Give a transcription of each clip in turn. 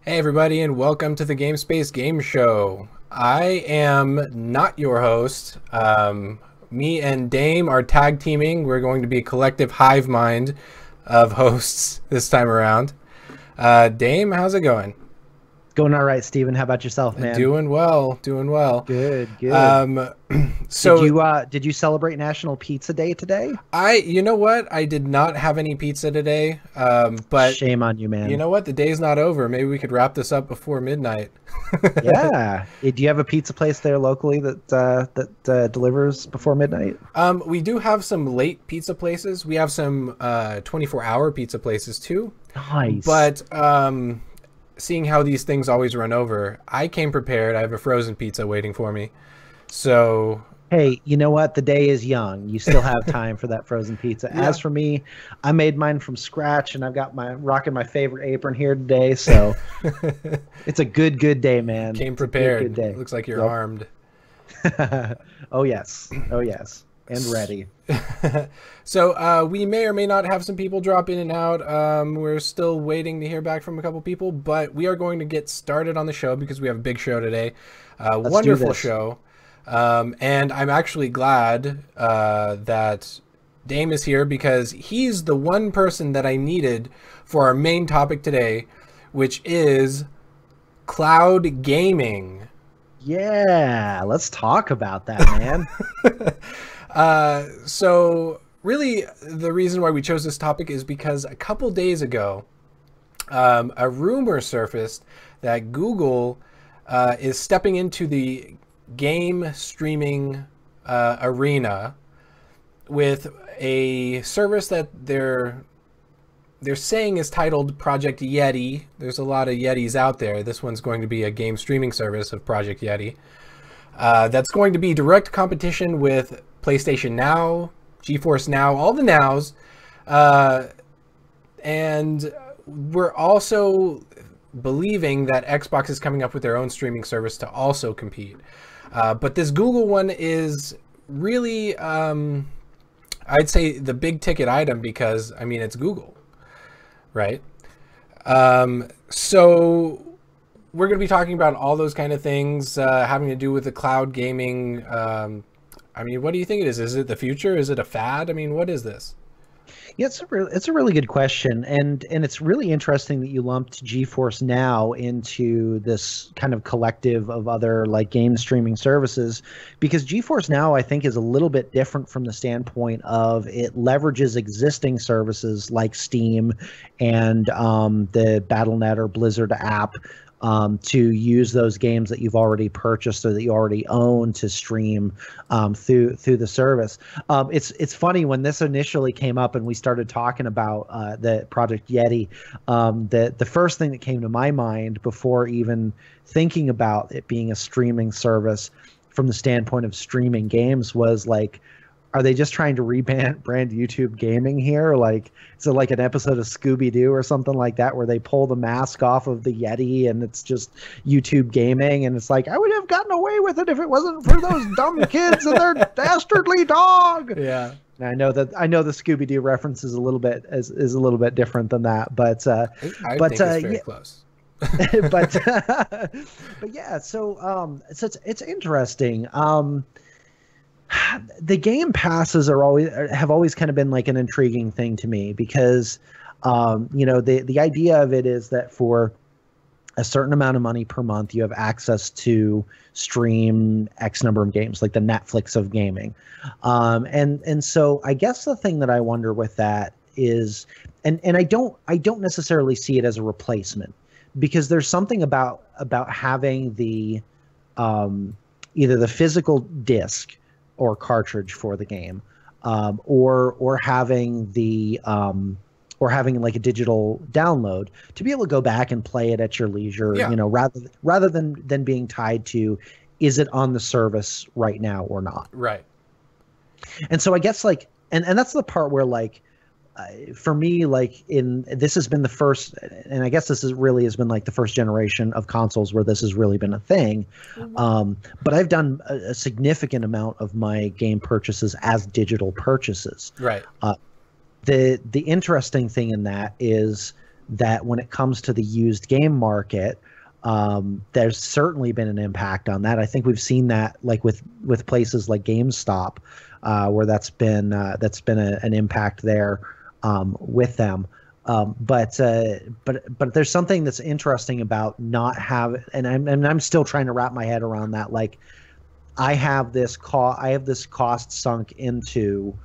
Hey everybody, and welcome to the GameSpace Game Show. I am not your host. Me and Dame are tag teaming. We're going to be a collective hive mind of hosts this time around. Dame, how's it going? Going all right, Steven. How about yourself, man? Doing well, doing well. Good, good. Um, Did so you celebrate National Pizza Day today? you know what? I did not have any pizza today. But Shame on you, you man. know what? The day's not over. Maybe we could wrap this up before midnight. Yeah. Do you have a pizza place there locally that delivers before midnight? We do have some late pizza places. We have some 24-hour pizza places too. Nice. But seeing how these things always run over, I came prepared. I have a frozen pizza waiting for me. So Hey, you know what? The day is young. You still have time for that frozen pizza. yeah. As for me, I made mine from scratch, and I've got my rocking my favorite apron here today. So it's a good day, man. Came It's a good prepared. day. Looks like you're Yep. armed. Oh yes. Oh yes. And ready. So we may or may not have some people drop in and out. We're still waiting to hear back from a couple people, but we are going to get started on the show because we have a big show today. Let's do Wonderful this. show. And I'm actually glad that Dame is here because he's the one person that I needed for our main topic today, which is cloud gaming. Yeah, let's talk about that, man. So really the reason why we chose this topic is because a couple days ago, a rumor surfaced that Google is stepping into the game streaming arena with a service that they're saying is titled Project Yeti. There's a lot of Yetis out there. This one's going to be a game streaming service of Project Yeti. That's going to be direct competition with PlayStation Now, GeForce Now, all the Nows. And we're also believing that Xbox is coming up with their own streaming service to also compete. But this Google one is really, I'd say, the big ticket item because, I mean, it's Google, right? So we're going to be talking about all those kind of things having to do with the cloud gaming. I mean, what do you think it is? Is it the future? Is it a fad? I mean, what is this? Yeah, it's a really good question, and it's really interesting that you lumped GeForce Now into this kind of collective of other like game streaming services, because GeForce Now I think is a little bit different from the standpoint of it leverages existing services like Steam and the Battle.net or Blizzard app. To use those games that you've already purchased or that you already own to stream through the service. It's funny when this initially came up and we started talking about the Project Yeti. The first thing that came to my mind before even thinking about it being a streaming service from the standpoint of streaming games was like, are they just trying to brand YouTube gaming here? Like, is it like an episode of Scooby-Doo or something like that where they pull the mask off of the Yeti and it's just YouTube gaming? And it's like, I would have gotten away with it if it wasn't for those dumb kids and their dastardly dog. Yeah. And I know the Scooby-Doo reference is a little bit is a little bit different than that, but I but think it's very yeah, close. but but yeah, so it's interesting. The game passes have always kind of been like an intriguing thing to me because the idea of it is that for a certain amount of money per month you have access to stream X number of games, like the Netflix of gaming. And so I guess the thing that I wonder with that is, and I don't necessarily see it as a replacement, because there's something about having the either the physical disc or cartridge for the game, or having like a digital download to be able to go back and play it at your leisure. Yeah. Rather than being tied to, is it on the service right now or not? Right. And so I guess like, and that's the part where like, for me, like this has been the first, and I guess really has been like the first generation of consoles where this has really been a thing. But I've done a significant amount of my game purchases as digital purchases. Right. The interesting thing in that is that when it comes to the used game market, there's certainly been an impact on that. I think we've seen that like with places like GameStop, where that's been an impact there with them. But there's something that's interesting about not have, and I'm still trying to wrap my head around that. Like, I have this cost sunk into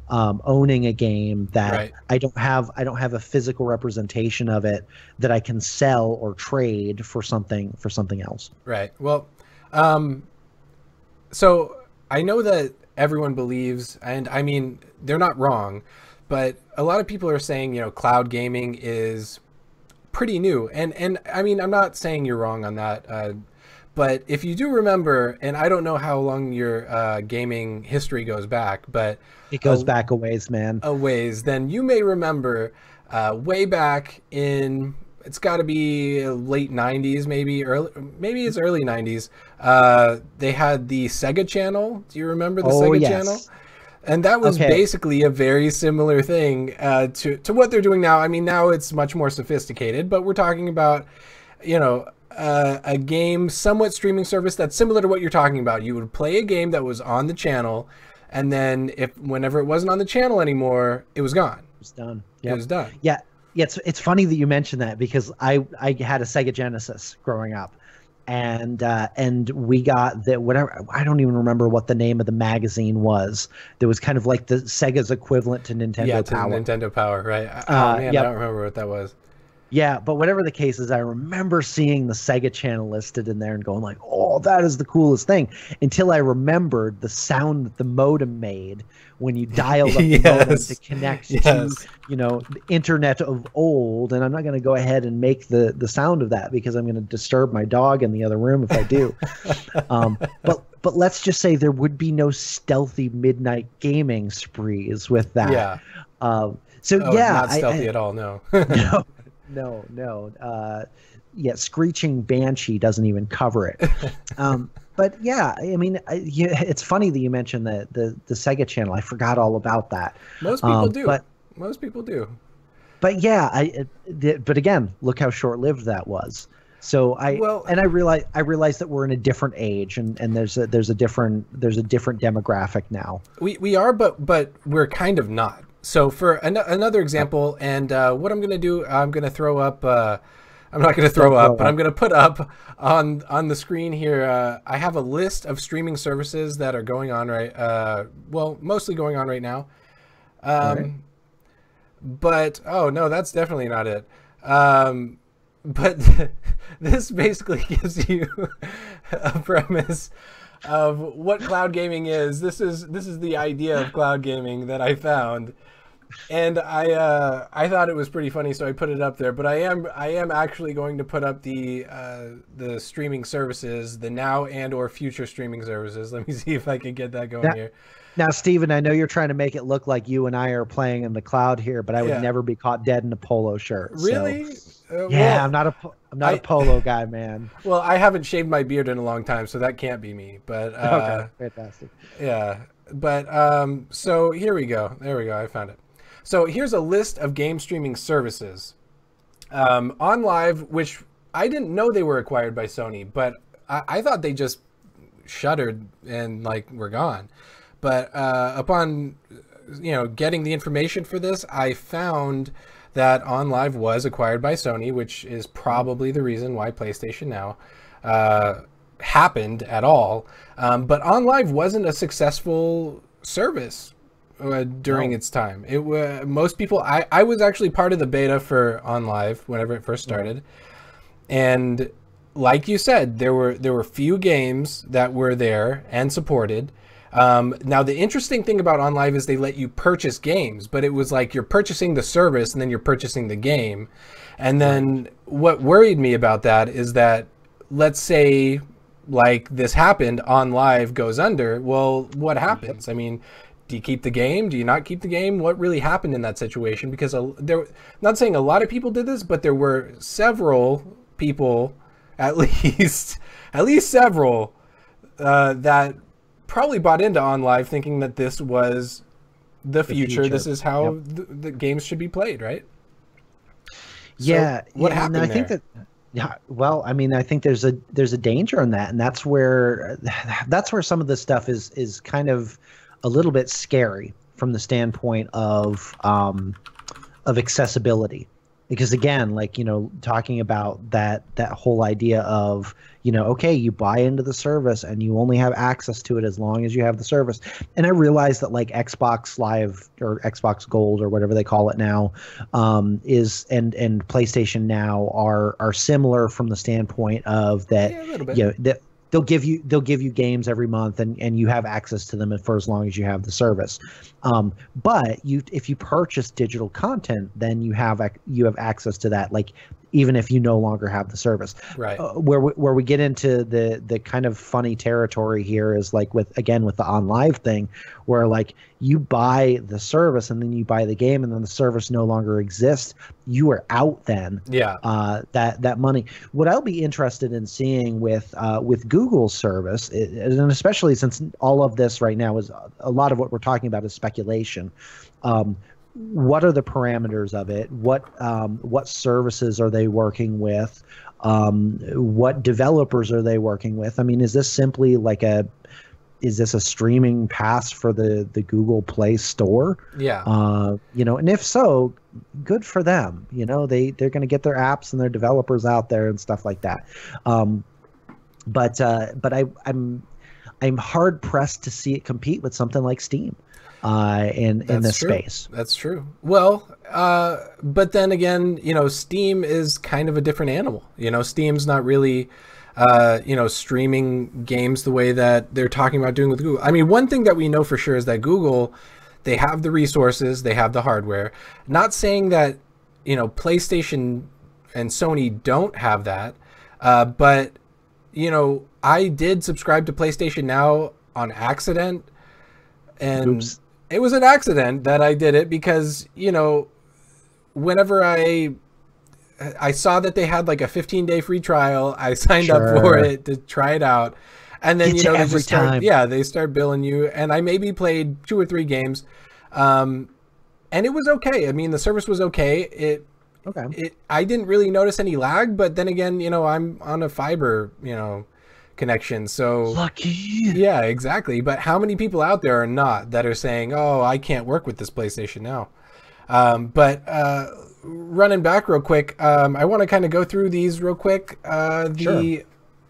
owning a game that Right. I don't have a physical representation of it that I can sell or trade for something else. Right. Well, so I know that everyone believes, and I mean, they're not wrong, but a lot of people are saying, cloud gaming is pretty new. And I mean, I'm not saying you're wrong on that. But if you do remember, and I don't know how long your gaming history goes back, but it goes back a ways, man. A ways, then you may remember way back in, it's got to be late 90s, maybe it's early 90s. They had the Sega Channel. Do you remember the Sega Channel? And that was basically a very similar thing to what they're doing now. I mean, now it's much more sophisticated, but we're talking about, a game, somewhat streaming service that's similar to what you're talking about. You would play a game that was on the channel, and then whenever it wasn't on the channel anymore, it was gone. It was done. Yep. It was done. Yeah. It's funny that you mentioned that, because I had a Sega Genesis growing up. And we got the whatever, I don't even remember what the name of the magazine was. There was kind of like the Sega's equivalent to Nintendo Power. Nintendo Power, right? Oh man, I don't remember what that was. Yeah, but whatever the case is, I remember seeing the Sega Channel listed in there and going like, "Oh, that is the coolest thing." Until I remembered the sound that the modem made when you dialed up the modem to connect to, the internet of old. And I'm not going to go ahead and make the sound of that, because I'm going to disturb my dog in the other room if I do. But let's just say there would be no stealthy midnight gaming sprees with that. Yeah. Not stealthy at all. No. No. Screeching Banshee doesn't even cover it. But yeah, I mean, it's funny that you mentioned the Sega Channel. I forgot all about that. Most people do. Most people do. But yeah, but again, look how short-lived that was. So I realize that we're in a different age, and there's a different demographic now. We are, but we're kind of not. So for another example, and what I'm going to do, I'm going to throw up. I'm not going to throw up, but I'm going to put up on the screen here. I have a list of streaming services that are going on mostly going on right now. But oh no, that's definitely not it. But this basically gives you a premise of what cloud gaming is. This is the idea of cloud gaming that I found, and I thought it was pretty funny, so I put it up there. But I am actually going to put up the streaming services, the now and or future streaming services. Let me see if I can get that going here. Now, Steven, I know you're trying to make it look like you and I are playing in the cloud here, but I would never be caught dead in a polo shirt. Really? So. I'm not a polo guy, man. Well, I haven't shaved my beard in a long time, so that can't be me. But okay, fantastic. Yeah, but so here we go. There we go. I found it. So here's a list of game streaming services. OnLive, which I didn't know they were acquired by Sony, but I thought they just shuttered and were gone. But upon getting the information for this, I found that OnLive was acquired by Sony, which is probably the reason why PlayStation Now happened at all. But OnLive wasn't a successful service during its time. It was most people. I was actually part of the beta for OnLive whenever it first started, and like you said, there were few games that were there and supported. Now, the interesting thing about OnLive is they let you purchase games, but it was like you're purchasing the service and then you're purchasing the game. And then what worried me about that is that, let's say, this happened, OnLive goes under. Well, what happens? I mean, do you keep the game? Do you not keep the game? What really happened in that situation? Because not saying a lot of people did this, but there were several people, at least several, that probably bought into OnLive thinking that this was the future. This is how the games should be played, right? So Yeah, what and happened I think there? that, yeah, well, I mean, I think there's a danger in that, and that's where some of this stuff is kind of a little bit scary from the standpoint of accessibility. Because again, like, talking about that whole idea of, okay, you buy into the service and you only have access to it as long as you have the service. And I realize that like Xbox Live or Xbox Gold or whatever they call it now, is and PlayStation Now are similar from the standpoint of that, Yeah, a little bit. that they'll give you games every month, and you have access to them for as long as you have the service. But if you purchase digital content, then you have access to that, like even if you no longer have the service. Right. Where we get into the kind of funny territory here is like with the on live thing, where like you buy the service and then you buy the game and then the service no longer exists. You are out then. Yeah. That money. What I'll be interested in seeing with Google's service, and especially since all of this right now is a lot of what we're talking about is speculation. What are the parameters of it? What services are they working with? What developers are they working with? I mean, is this simply like is this a streaming pass for the Google Play Store? Yeah. And if so, good for them. They're going to get their apps and their developers out there and stuff like that. But I'm hard pressed to see it compete with something like Steam. In this space. That's true. Well, but then again, Steam is kind of a different animal. Steam's not really, streaming games the way that they're talking about doing with Google. I mean, one thing that we know for sure is that Google, they have the resources, they have the hardware. Not saying that, PlayStation and Sony don't have that, but, I did subscribe to PlayStation Now on accident. And Oops. It was an accident that I did it because, whenever I saw that they had like a 15-day free trial, I signed up for it to try it out. And then, Gets you they every just start, time. yeah, they start billing you. And I maybe played 2 or 3 games. And it was okay. I mean, the service was okay. I didn't really notice any lag, but then again, I'm on a fiber, connection. So Lucky. Yeah, exactly. But how many people out there are not that are saying, "Oh, I can't work with this PlayStation Now"? But running back real quick, I want to kind of go through these real quick. Sure.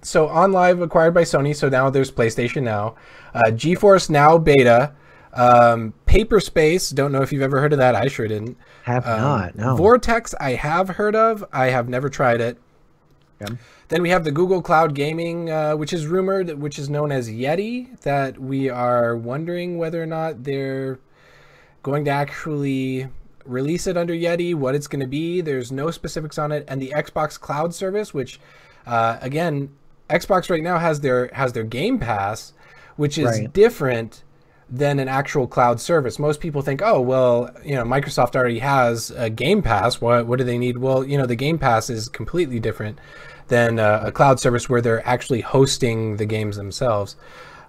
So On Live acquired by Sony, so now there's PlayStation Now, GeForce Now beta, Paperspace. Don't know if you've ever heard of that. I sure didn't. Have not. No. Vortex, I have heard of. I have never tried it. Okay. Then we have the Google Cloud Gaming, which is rumored, which is known as Yeti, that we are wondering whether or not they're going to actually release it under Yeti, what it's going to be. There's no specifics on it. And the Xbox Cloud Service, which, again, Xbox right now has their Game Pass, which is different than an actual cloud service. Most people think, oh, well, Microsoft already has a Game Pass. What do they need? Well, the Game Pass is completely different than a cloud service where they're actually hosting the games themselves.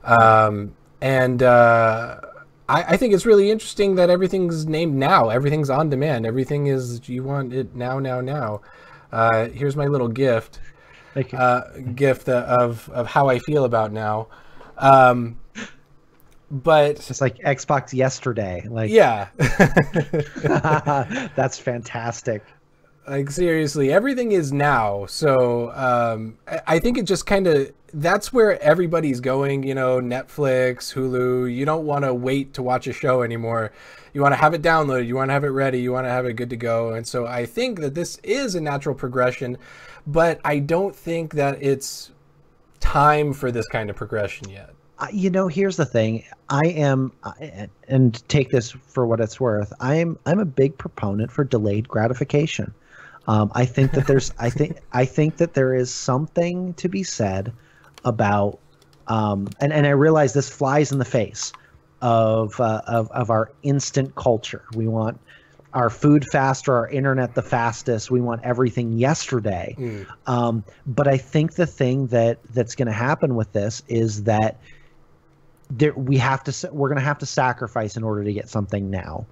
I think it's really interesting that everything's named now. Everything's on demand. Everything is, you want it now. Here's my little gift. Thank you. Gift of how I feel about now. But It's like Xbox yesterday. Like, yeah. That's fantastic. Like, seriously, everything is now. So I think it just kind of, that's where everybody's going, Netflix, Hulu. You don't want to wait to watch a show anymore. You want to have it downloaded. You want to have it ready. You want to have it good to go. And so I think that this is a natural progression, but I don't think that it's time for this kind of progression yet. Here's the thing. I am, and take this for what it's worth, I'm a big proponent for delayed gratification. I think that I think that there is something to be said about, and I realize this flies in the face of our instant culture. We want our food faster, our internet the fastest. We want everything yesterday. But I think the thing that's going to happen with this is that we're going to have to sacrifice in order to get something now.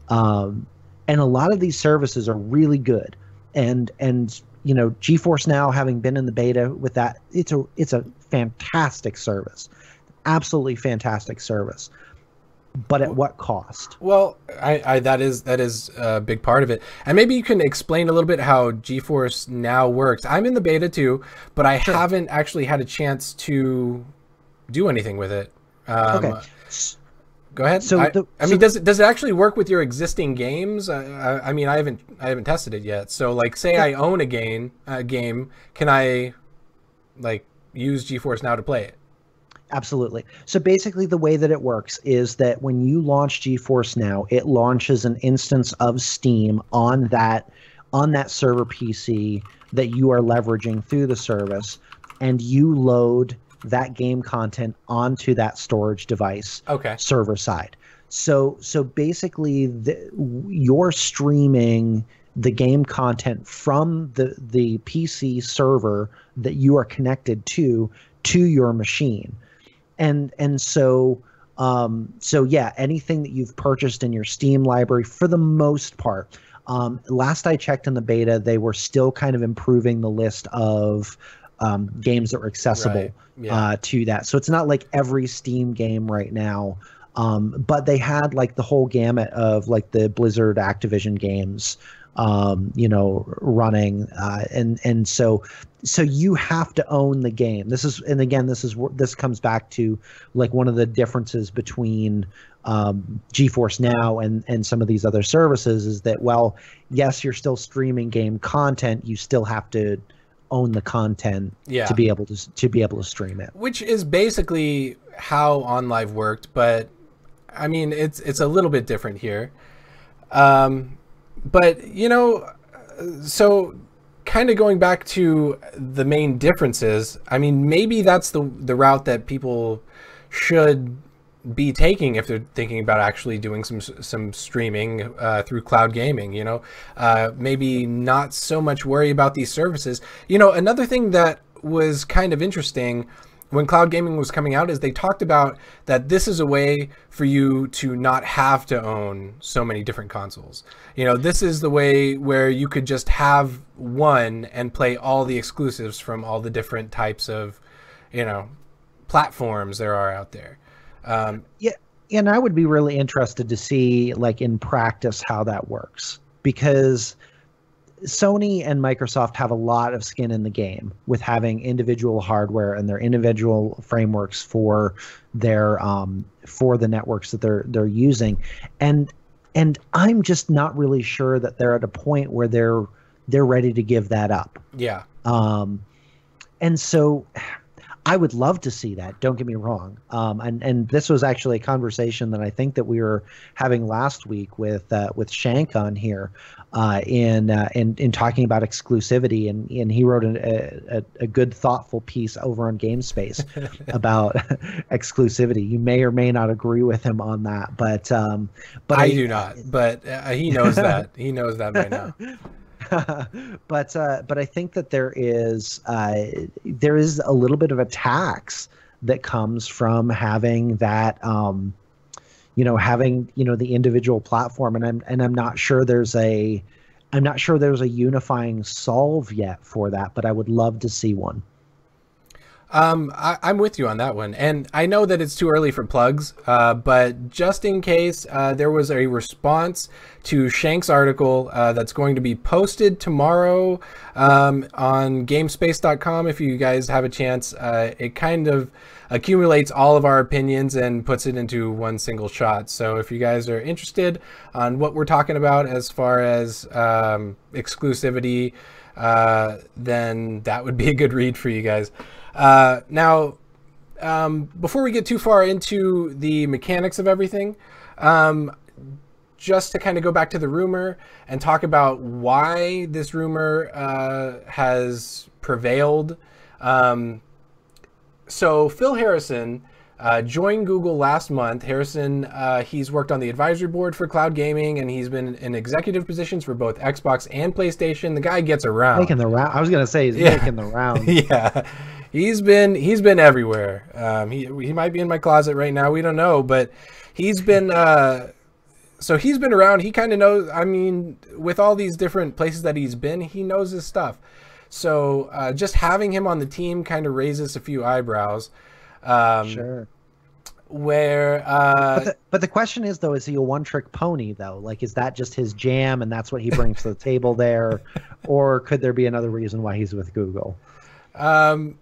And a lot of these services are really good. And GeForce Now, having been in the beta with that, it's a fantastic service, absolutely fantastic service. But at what cost? Well, that is a big part of it. And maybe you can explain a little bit how GeForce Now works. I'm in the beta too, but I haven't actually had a chance to do anything with it. Okay. Go ahead. So does it actually work with your existing games? I mean, I haven't tested it yet. So like, say I own a game, can I like use GeForce Now to play it? Absolutely. So basically the way that it works is that when you launch GeForce Now, it launches an instance of Steam on that server PC that you are leveraging through the service, and you load that game content onto that storage device, server side. So basically you're streaming the game content from the PC server that you are connected to your machine. And so yeah, anything that you've purchased in your Steam library, for the most part, last I checked in the beta, they were still kind of improving the list of games that were accessible to that. So it's not like every Steam game right now, but they had like the whole gamut of like the Blizzard Activision games, running, and so you have to own the game. This comes back to like one of the differences between GeForce Now and some of these other services is that, well, yes, you're still streaming game content, you still have to own the content to be able to stream it, which is basically how OnLive worked, but I mean it's a little bit different here. But so kind of going back to the main differences, I mean, maybe that's the route that people should be taking if they're thinking about actually doing some streaming through cloud gaming. Maybe not so much worry about these services. Another thing that was kind of interesting when cloud gaming was coming out is they talked about that this is a way for you to not have to own so many different consoles. This is the way where you could just have one and play all the exclusives from all the different types of, platforms there are out there. Yeah, and I would be really interested to see, like, in practice how that works, because Sony and Microsoft have a lot of skin in the game with having individual hardware and their individual frameworks for their for the networks that they're using, and I'm just not really sure that they're at a point where they're ready to give that up. Yeah. And so I would love to see that. Don't get me wrong. And this was actually a conversation that I think that we were having last week with Shank on here, in talking about exclusivity, and he wrote a good, thoughtful piece over on GameSpace about exclusivity. You may or may not agree with him on that, but I do not. But he knows that. He knows that by now. But I think that there is a little bit of a tax that comes from having that, having the individual platform, and I'm not sure there's a unifying solve yet for that, but I would love to see one. I'm with you on that one, and I know that it's too early for plugs, but just in case, there was a response to Shank's article that's going to be posted tomorrow on GameSpace.com. If you guys have a chance, it kind of accumulates all of our opinions and puts it into one single shot. So if you guys are interested on what we're talking about as far as exclusivity, then that would be a good read for you guys. Now, before we get too far into the mechanics of everything, just to kind of go back to the rumor and talk about why this rumor has prevailed. So Phil Harrison joined Google last month. Harrison, he's worked on the advisory board for cloud gaming, and he's been in executive positions for both Xbox and PlayStation. The guy gets around. Making the round. I was gonna say he's making the round. Yeah. He's been everywhere. He might be in my closet right now. We don't know, but he's been So he's been around. He kind of knows. I mean, with all these different places that he's been, he knows his stuff. So just having him on the team kind of raises a few eyebrows. Sure. Where but the question is, though, is he a one-trick pony, though? Like, is that just his jam and that's what he brings to the table there, or could there be another reason why he's with Google? My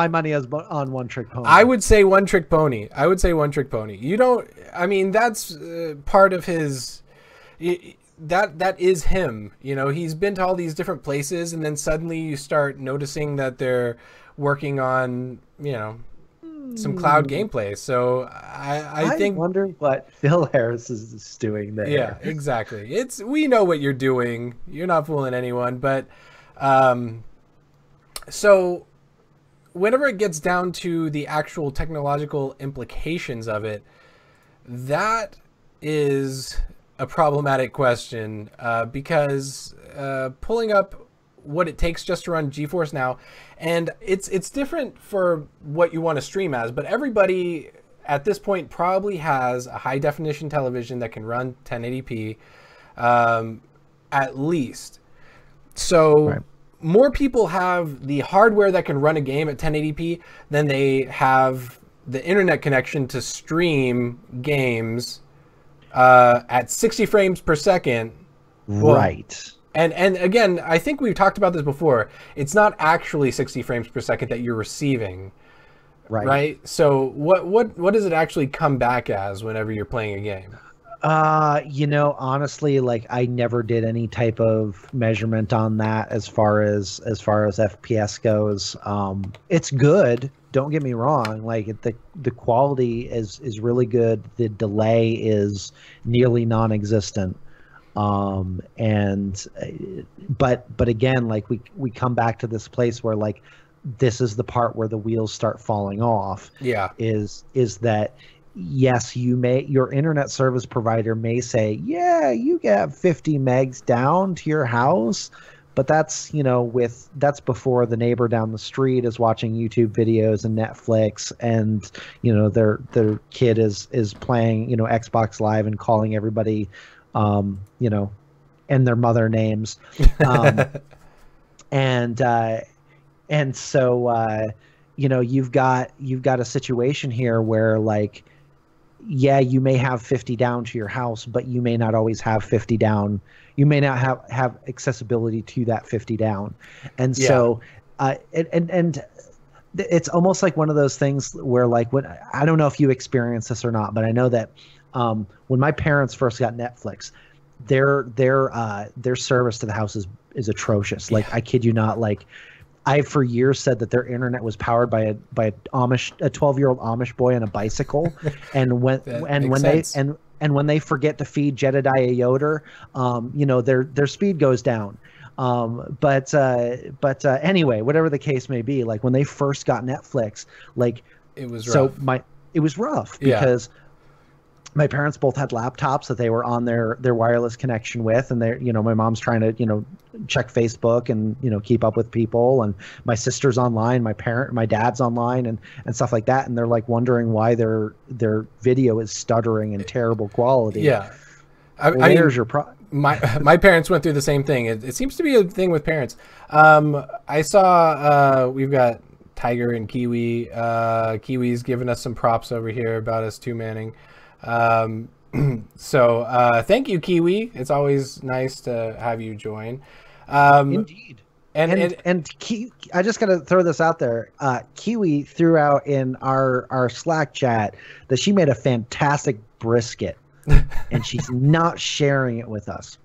money is on one-trick pony. I would say one-trick pony. You don't. I mean, that's part of his. That is him. You know, he's been to all these different places, and then suddenly you start noticing that they're working on, you know, some cloud gameplay. So I think. I wonder what Phil Harris is doing there. Yeah, exactly. We know what you're doing. You're not fooling anyone. But so whenever it gets down to the actual technological implications of it, that is a problematic question, because pulling up what it takes just to run GeForce Now, and it's different for what you want to stream as, but everybody at this point probably has a high definition television that can run 1080p at least. So right. More people have the hardware that can run a game at 1080p than they have the internet connection to stream games at 60 frames per second. Right. And again, I think we've talked about this before. It's not actually 60 frames per second that you're receiving. Right. So what does it actually come back as whenever you're playing a game? You know, honestly, like I never did any type of measurement on that as far as FPS goes. It's good. Don't get me wrong. Like the quality is really good. The delay is nearly non-existent. But again, like we come back to this place where like this is the part where the wheels start falling off. Yeah. Is that yes, your internet service provider may say, yeah, you get 50 megs down to your house, but that's, you know, that's before the neighbor down the street is watching YouTube videos and Netflix, and, you know, their kid is playing, you know, Xbox Live and calling everybody, you know, and their mother names. And so, you know, you've got a situation here where like, yeah, you may have 50 down to your house, but you may not always have 50 down. You may not have accessibility to that 50 down. And so, and it's almost like one of those things where like, I don't know if you experience this or not, but I know that when my parents first got Netflix, their service to the house is atrocious. Like, I kid you not, like, I for years said that their internet was powered by a 12-year-old Amish boy on a bicycle, and when they forget to feed Jedediah Yoder, you know, their speed goes down. But anyway, whatever the case may be, like when they first got Netflix, like it was rough. It was rough because my parents both had laptops that they were on their wireless connection with, and they're, you know, my mom's trying to, you know, check Facebook and, you know, keep up with people, and my sister's online, my dad's online and stuff like that, and they're like wondering why their video is stuttering and terrible quality. Yeah. There's your my parents went through the same thing. It seems to be a thing with parents. I saw we've got Tiger and Kiwi. Kiwi's giving us some props over here about us two-manning. So thank you, Kiwi. It's always nice to have you join. Indeed. And I just got to throw this out there. Kiwi threw out in our Slack chat that she made a fantastic brisket, and she's not sharing it with us.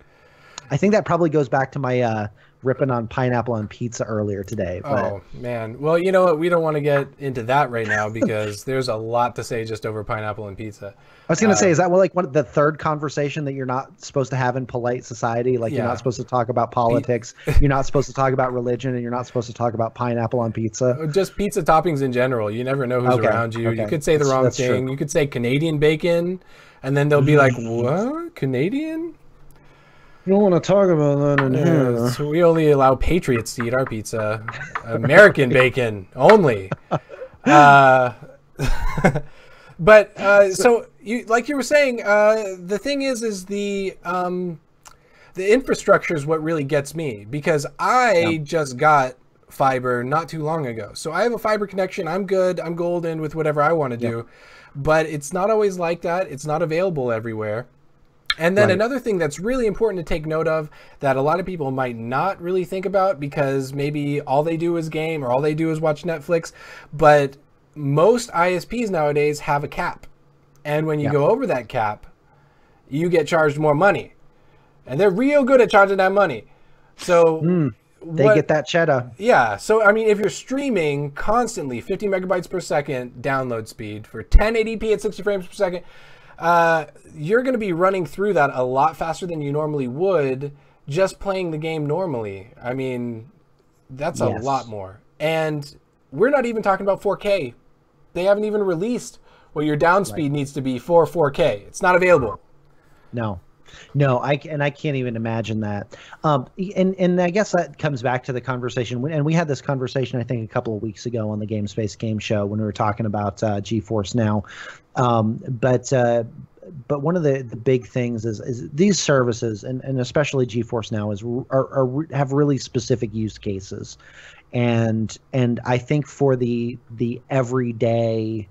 I think that probably goes back to my ripping on pineapple on pizza earlier today. But... Oh, man. Well, you know what? We don't want to get into that right now because there's a lot to say just over pineapple and pizza. I was going to say, is that like the third conversation that you're not supposed to have in polite society? Like you're not supposed to talk about politics, you're not supposed to talk about religion, and you're not supposed to talk about pineapple on pizza? Just pizza toppings in general. You never know who's around you. Okay. You could say the wrong thing. True. You could say Canadian bacon, and then they'll be like, what? Canadian? You don't want to talk about that in here. So we only allow patriots to eat our pizza. American bacon only. But so like you were saying, the thing is the infrastructure is what really gets me, because I just got fiber not too long ago. So I have a fiber connection. I'm good. I'm golden with whatever I want to do. But it's not always like that. It's not available everywhere. And then another thing that's really important to take note of that a lot of people might not really think about, because maybe all they do is game or all they do is watch Netflix, but most ISPs nowadays have a cap. And when you go over that cap, you get charged more money. And they're real good at charging that money. So they get that cheddar. Yeah. So, I mean, if you're streaming constantly 50 megabytes per second download speed for 1080p at 60 frames per second, you're going to be running through that a lot faster than you normally would just playing the game normally. I mean, that's a lot more. And we're not even talking about 4K. They haven't even released what your down speed needs to be for 4K. It's not available. No, I can't even imagine that. And I guess that comes back to the conversation, and we had this conversation I think a couple of weeks ago on the GameSpace game show when we were talking about GeForce Now. But one of the big things is these services, and especially GeForce Now, have really specific use cases, and I think for the everyday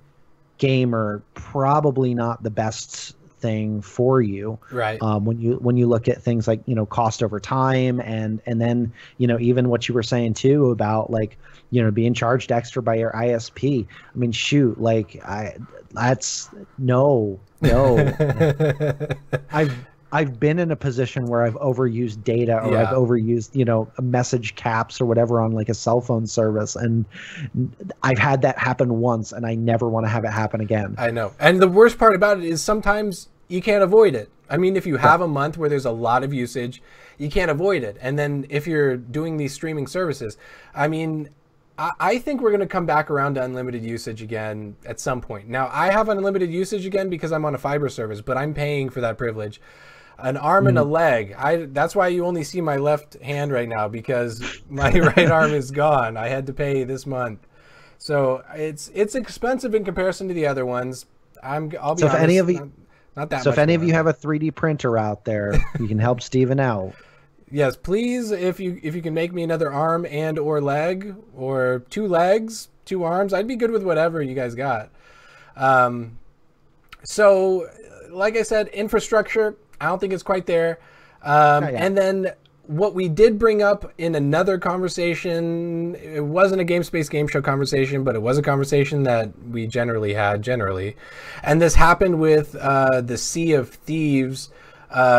gamer, probably not the best thing for you, right? When you look at things like, cost over time, and then even what you were saying too about, like, being charged extra by your ISP. I mean, shoot, like that's no. I've been in a position where I've overused data, or I've overused, message caps or whatever on like a cell phone service. And I've had that happen once, and I never want to have it happen again. I know. And the worst part about it is sometimes you can't avoid it. I mean, if you have a month where there's a lot of usage, you can't avoid it. And then if you're doing these streaming services, I mean, I think we're going to come back around to unlimited usage again at some point. Now, I have unlimited usage again because I'm on a fiber service, but I'm paying for that privilege. An arm and a leg. That's why you only see my left hand right now, because my right arm is gone. I had to pay this month. So it's expensive in comparison to the other ones. I'll be honest, if any of you, not that much. So if any of you have a 3D printer out there, you can help Steven out. Yes, please, if you can make me another arm and or leg, or 2 legs, 2 arms, I'd be good with whatever you guys got. So like I said, infrastructure, I don't think it's quite there. And then what we did bring up in another conversation, it wasn't a GameSpace Game Show conversation, but it was a conversation that we generally had. And this happened with the Sea of Thieves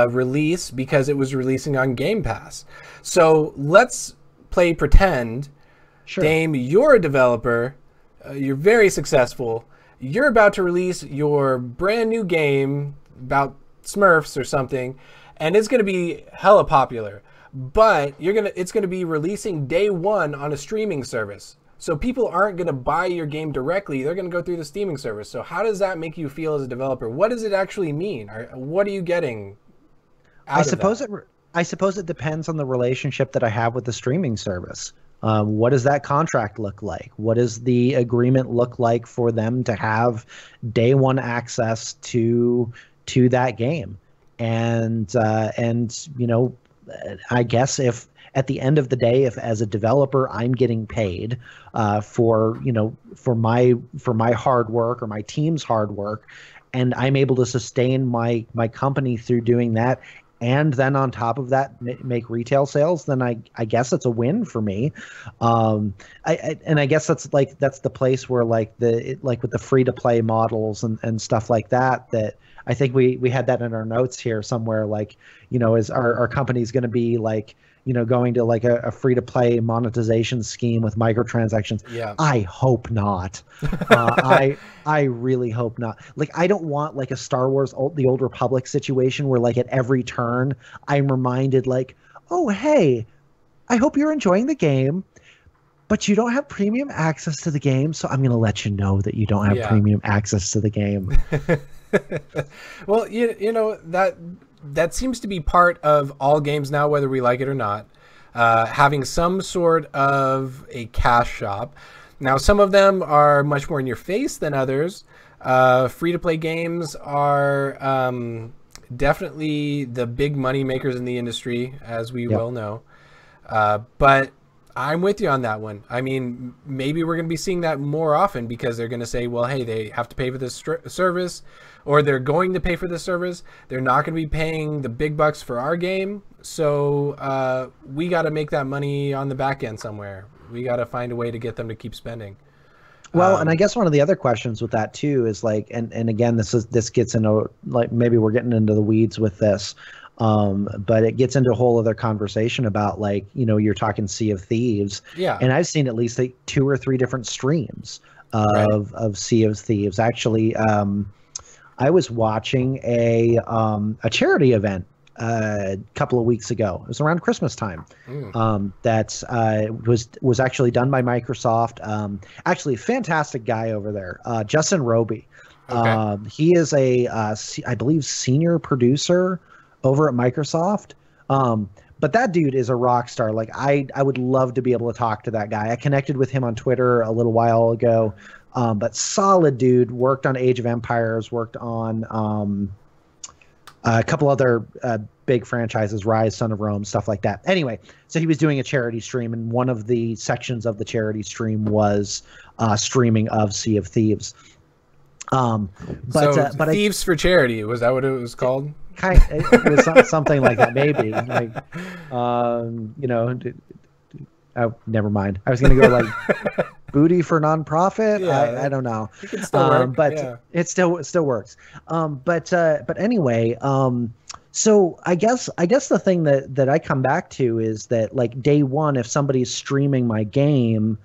release, because it was releasing on Game Pass. So let's play pretend. Sure. Dame, you're a developer. You're very successful. You're about to release your brand new game about Smurfs or something, and it's going to be hella popular. But it's going to be releasing day one on a streaming service. So people aren't going to buy your game directly. They're going to go through the streaming service. So how does that make you feel as a developer? What does it actually mean? What are you getting out of that? I suppose it depends on the relationship that I have with the streaming service. What does that contract look like? What does the agreement look like for them to have day one access to that game? And I guess if at the end of the day, if as a developer I'm getting paid for my hard work or my team's hard work, and I'm able to sustain my company through doing that, and then on top of that make retail sales, then I guess it's a win for me. I guess that's the place where like with the free to play models and stuff like that I think we had that in our notes here somewhere, like, is our company's going to be like, going to like a free to play monetization scheme with microtransactions. Yeah. I hope not. I really hope not. Like, I don't want like a Star Wars, the Old Republic situation where like at every turn I'm reminded like, oh, hey, I hope you're enjoying the game, but you don't have premium access to the game. So I'm going to let you know that you don't have premium access to the game. Well, that seems to be part of all games now, whether we like it or not, having some sort of a cash shop. Now, some of them are much more in your face than others. Free-to-play games are definitely the big money makers in the industry, as we well know. But I'm with you on that one. I mean, maybe we're going to be seeing that more often because they're going to say, well, hey, they have to pay for this service, or they're going to pay for this service. They're not going to be paying the big bucks for our game. So we got to make that money on the back end somewhere. We got to find a way to get them to keep spending. Well, and I guess one of the other questions with that too is like, and again, this gets into, like, maybe we're getting into the weeds with this, but it gets into a whole other conversation about, like, you know, you're talking Sea of Thieves, and I've seen at least like 2 or 3 different streams of Sea of Thieves. Actually, I was watching a charity event a couple of weeks ago. It was around Christmas time. That was actually done by Microsoft. Actually, fantastic guy over there, Justin Roby. He is I believe, senior producer over at Microsoft. But that dude is a rock star. Like, I would love to be able to talk to that guy. I connected with him on Twitter a little while ago. But solid dude, worked on Age of Empires, worked on a couple other big franchises, Rise, Son of Rome, stuff like that. Anyway, so he was doing a charity stream, and one of the sections of the charity stream was streaming of Sea of Thieves. But Thieves for Charity, was that what it was called? It was something like that, maybe. Like, you know, oh, never mind. I was going to go like booty for nonprofit. I don't know. It can still work, but it still works. But anyway, so I guess the thing that I come back to is that, like, day one, if somebody's streaming my game,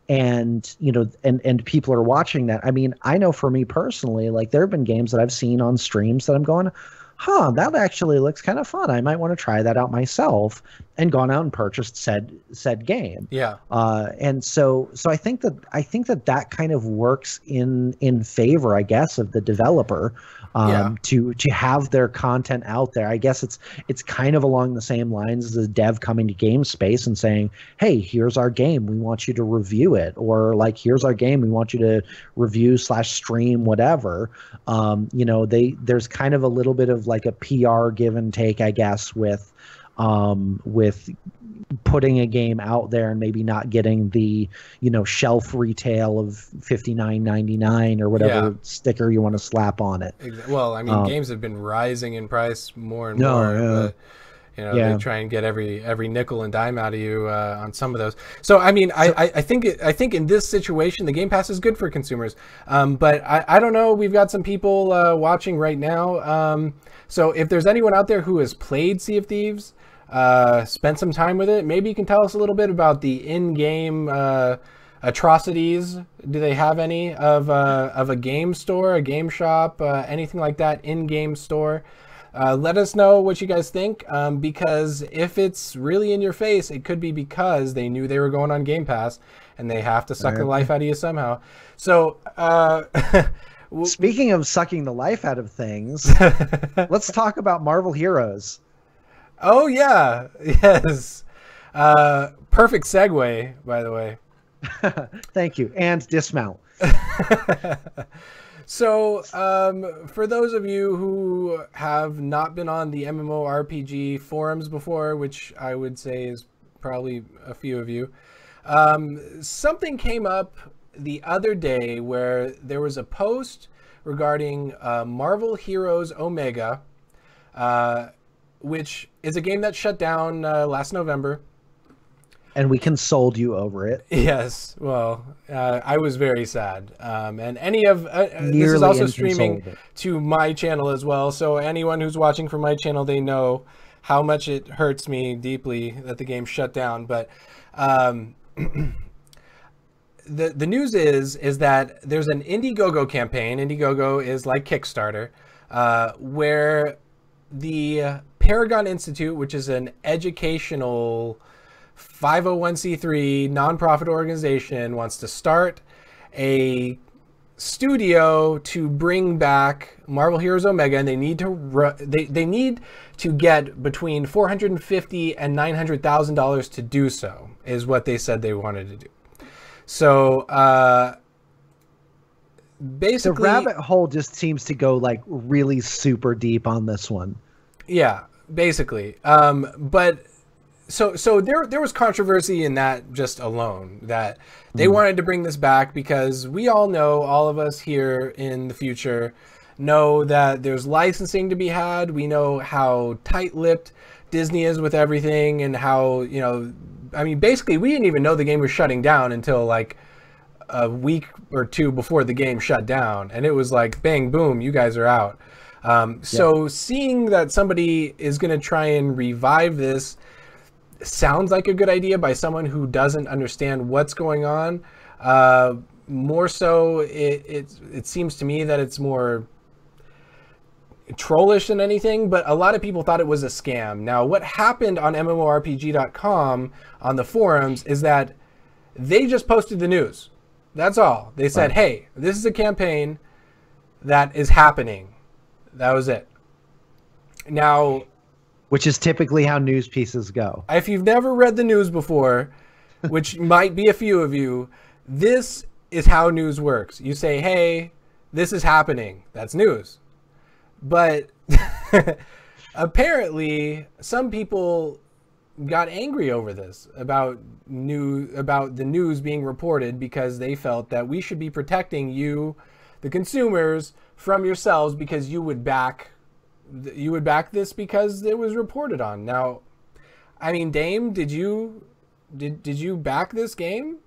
and you know, and people are watching that. I mean, I know for me personally, like, there have been games that I've seen on streams that I'm going, that actually looks kind of fun. I might want to try that out myself, and gone out and purchased said game. And so I think that kind of works in favor, I guess, of the developer, to have their content out there. I guess it's kind of along the same lines as a dev coming to GameSpace and saying, hey, here's our game, we want you to review it, or like, here's our game, we want you to review / stream whatever. You know, there's kind of a little bit of like a PR give and take, I guess, with putting a game out there and maybe not getting the, you know, shelf retail of $59.99 or whatever sticker you want to slap on it. Well, I mean, games have been rising in price more and more. But, you know, they try and get every nickel and dime out of you on some of those. So, I mean, I think in this situation, the Game Pass is good for consumers. But I don't know. We've got some people watching right now. So if there's anyone out there who has played Sea of Thieves, spent some time with it, maybe you can tell us a little bit about the in-game atrocities. Do they have any of a game store, a game shop, anything like that, in-game store? Let us know what you guys think, because if it's really in your face, it could be because they knew they were going on Game Pass and they have to suck the life out of you somehow. So speaking of sucking the life out of things, let's talk about Marvel Heroes. Oh, yeah. Yes. Perfect segue, by the way. Thank you. And dismount. So, for those of you who have not been on the MMORPG forums before, which I would say is probably a few of you, something came up the other day where there was a post regarding Marvel Heroes Omega, which is a game that shut down last November. And we consoled you over it. Yes. Well, I was very sad. And any of this is also streaming to my channel as well. So anyone who's watching from my channel, they know how much it hurts me deeply that the game shut down. But the news is that there's an Indiegogo campaign. Indiegogo is like Kickstarter, where the Paragon Institute, which is an educational 501c3 nonprofit organization, wants to start a studio to bring back Marvel Heroes Omega, and they need to they need to get between $450,000 and $900,000 to do so, is what they said they wanted to do. So The basically, rabbit hole just seems to go like really super deep on this one. yeah, basically. But so there was controversy in that just alone, that they wanted to bring this back because we all know, all of us here in the future know that there's licensing to be had. We know how tight-lipped Disney is with everything, and how, you know, I mean, basically we didn't even know the game was shutting down until like a week or two before the game shut down, and it was like bang boom, you guys are out. So seeing that somebody is going to try and revive this sounds like a good idea by someone who doesn't understand what's going on. More so, it seems to me that it's more trollish than anything, but a lot of people thought it was a scam. Now, what happened on MMORPG.com on the forums is that they just posted the news. That's all. They said, hey, this is a campaign that is happening. That was it. Now, which is typically how news pieces go. if you've never read the news before, which might be a few of you, this is how news works. You say, hey, this is happening. That's news. But apparently some people got angry over this, about the news being reported, because they felt that we should be protecting you, the consumers, from yourselves, because you would back this because it was reported on. Now, I mean, Dame, did you back this game?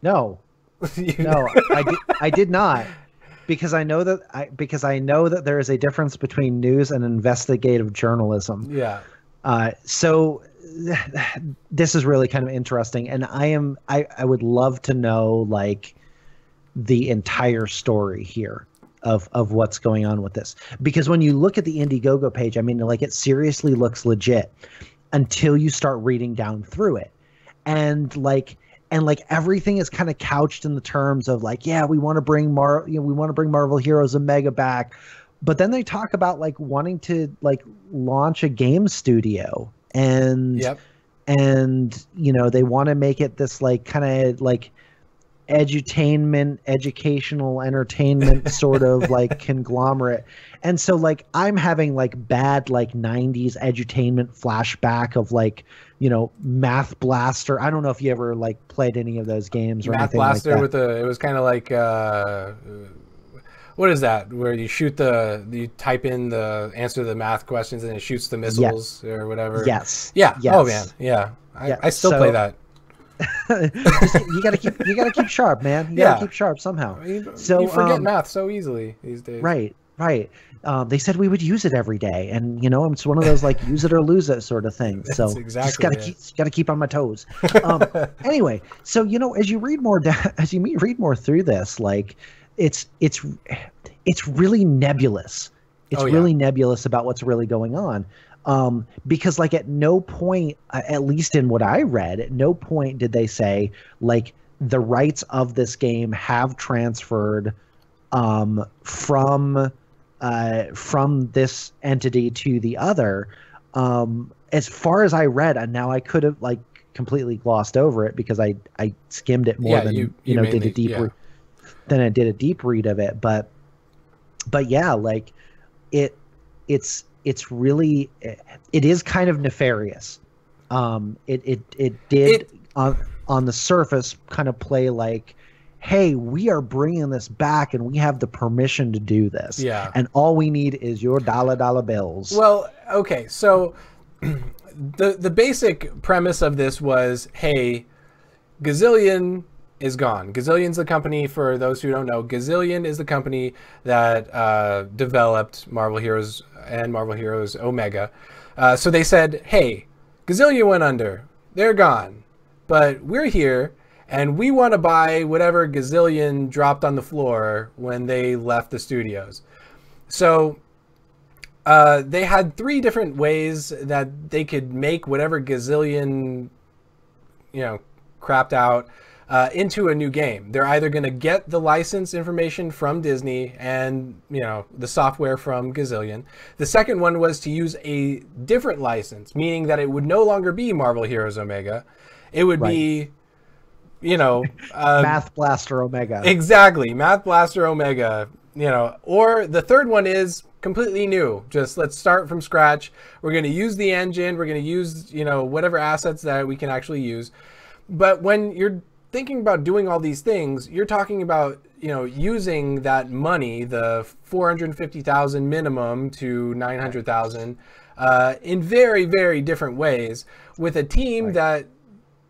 No. No, I did not. Because I know that there is a difference between news and investigative journalism. Yeah. So this is really kind of interesting, and I would love to know like the entire story here of what's going on with this. Because when you look at the Indiegogo page, I mean, like, it seriously looks legit until you start reading down through it, and like everything is kind of couched in the terms of like, yeah, we want to bring Marvel Heroes Omega back, but then they talk about like wanting to like launch a game studio, and you know, they want to make it this like kind of like educational entertainment sort of like conglomerate. And so like I'm having like bad like 90s edutainment flashback of like, you know, Math Blaster. I don't know if you ever like played any of those games or Math anything Blaster like that. it was kind of like what is that, where you type in the answer to the math questions and it shoots the missiles or whatever. Yes. Oh man, yeah. I still play that. You gotta keep sharp, man. You gotta keep sharp somehow. You forget math so easily these days. Right. They said we would use it every day, and you know, it's one of those like use it or lose it sort of things. So just gotta keep on my toes. Anyway, so you know, as you read more through this, like it's really nebulous. It's really nebulous about what's really going on. Because like at no point, at least in what I read, at no point did they say like the rights of this game have transferred from this entity to the other. As far as I read, and now I could have like completely glossed over it because I skimmed it more than you know mainly, did a deep than I did a deep read of it. But yeah, like it's really, it is kind of nefarious. It did on the surface kind of play like, hey, we are bringing this back and we have the permission to do this. Yeah. And all we need is your dollar bills. Well, okay. So the basic premise of this was, hey, Gazillion is gone. Gazillion's the company, for those who don't know, Gazillion is the company that developed Marvel Heroes and Marvel Heroes Omega. So they said, hey, Gazillion went under. They're gone. But we're here, and we want to buy whatever Gazillion dropped on the floor when they left the studios. So they had 3 different ways that they could make whatever Gazillion, you know, crapped out into a new game. They're either going to get the license information from Disney and, you know, the software from Gazillion. The second one was to use a different license, meaning that it would no longer be Marvel Heroes Omega. It would be you know, Math Blaster Omega. exactly, Math Blaster Omega, you know, or the third one is completely new. Just let's start from scratch. We're going to use the engine. We're going to use, you know, whatever assets that we can actually use. But when you're thinking about doing all these things, you're talking about, you know, using that money, the 450,000 minimum to 900,000, in very, very different ways with a team that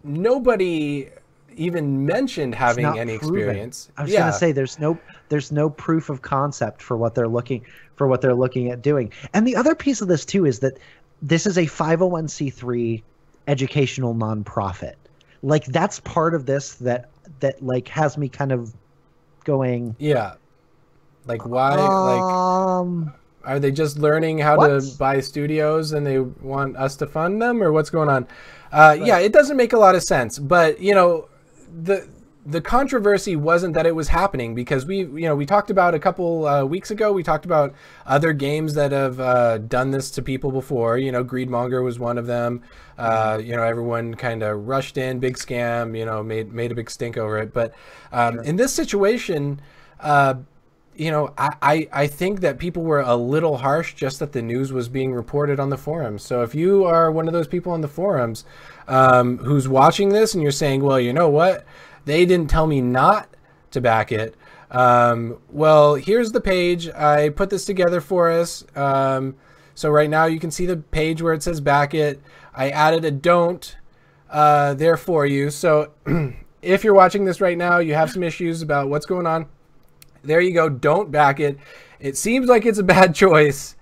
nobody even mentioned having any experience. I was going to say there's no proof of concept for what they're looking at doing. And the other piece of this too is that this is a 501c3 educational nonprofit. Like that's part of this that like has me kind of going, yeah, like why like are they just learning how to buy studios and they want us to fund them, or what's going on? Yeah, it doesn't make a lot of sense. But you know, the controversy wasn't that it was happening, because we talked about a couple weeks ago, we talked about other games that have done this to people before. You know, Greedmonger was one of them. You know, everyone kind of rushed in, big scam, you know, made a big stink over it. But in this situation, you know, I think that people were a little harsh just that the news was being reported on the forums. So if you are one of those people on the forums who's watching this and you're saying, well, you know what? They didn't tell me not to back it. Well, here's the page. I put this together for us. So right now you can see the page where it says back it. I added a don't there for you. So if you're watching this right now, you have some issues about what's going on. There you go. Don't back it. It seems like it's a bad choice.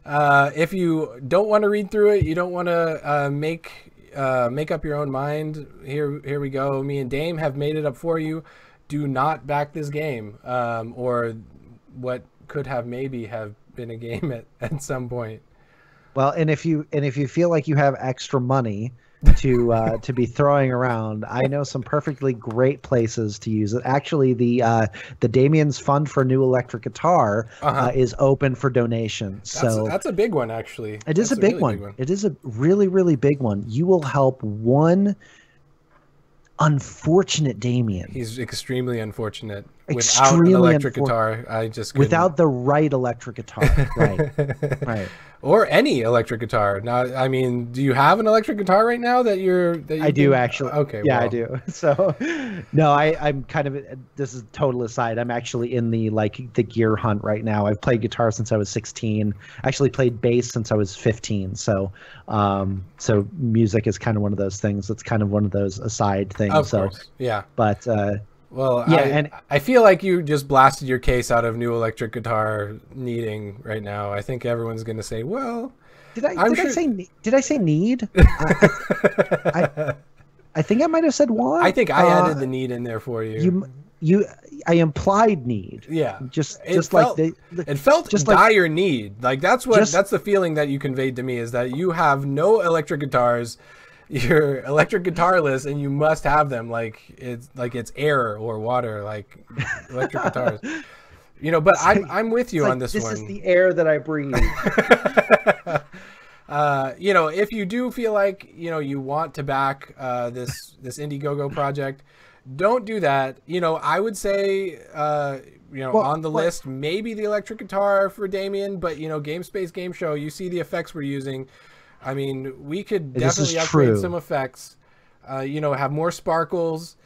If you don't want to read through it, you don't want to make up your own mind. Here we go. Me and Dame have made it up for you. Do not back this game, or what could have maybe have been a game at some point. Well, and if you feel like you have extra money to be throwing around, I know some perfectly great places to use it. Actually, the Damien's Fund for New Electric Guitar is open for donations. So that's a big one, actually. It is a big one. It is a really, really big one. You will help one unfortunate Damien. He's extremely unfortunate. Without an electric guitar, I just couldn't. Without the right electric guitar, right. Or any electric guitar. Now, I mean, do you have an electric guitar right now that you I do actually. Okay. Yeah, well. I do. So, no, I'm kind of. This is total aside. I'm actually in the gear hunt right now. I've played guitar since I was 16. Actually played bass since I was 15. So, so music is kind of one of those things. It's kind of one of those aside things. Of course. Yeah. But. Well, yeah, I feel like you just blasted your case out of new electric guitar needing right now. I think everyone's going to say, "Well, did I say need?" I think I might have said want. I think I added the need in there for you. I implied need. Yeah, it felt just dire need. Like that's the feeling that you conveyed to me, is that you have no electric guitars. You're electric guitarless, and you must have them like it's air or water, like electric guitars. You know, but I'm with you on this one. This is the air that I breathe. You know, if you do feel like, you know, you want to back this Indiegogo project, don't do that. You know, I would say on the list, maybe the electric guitar for Damien, but you know, GameSpace Game Show, you see the effects we're using. I mean, we could definitely upgrade some effects, you know, have more sparkles,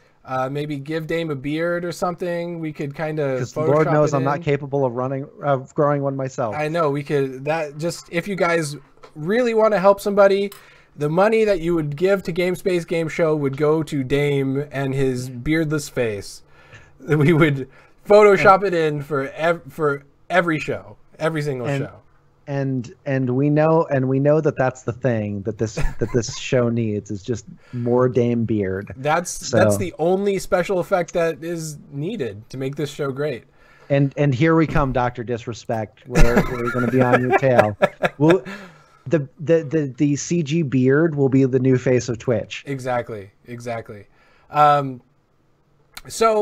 maybe give Dame a beard or something. We could kind of Photoshop it. Lord knows I'm not capable of growing one myself. I know, we could, if you guys really want to help somebody, the money that you would give to GameSpace Game Show would go to Dame and his beardless face. We would Photoshop it in for every show, every single show. And we know that that's the thing that this show needs, is just more Dame beard. That's the only special effect that is needed to make this show great. And here we come, Dr. Disrespect. We're going to be on your tail. The CG beard will be the new face of Twitch. Exactly. So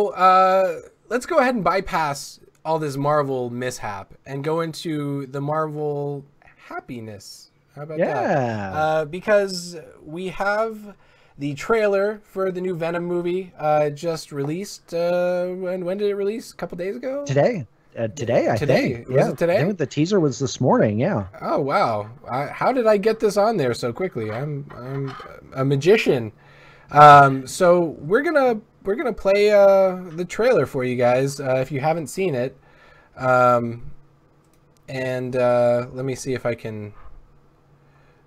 let's go ahead and bypass all this Marvel mishap and go into the Marvel happiness. How about that? Because we have the trailer for the new Venom movie just released. When did it release? A couple days ago? Today. Today, I think. Was it today? I think the teaser was this morning, yeah. Oh, wow. How did I get this on there so quickly? I'm a magician. So we're gonna play the trailer for you guys if you haven't seen it. And let me see if I can.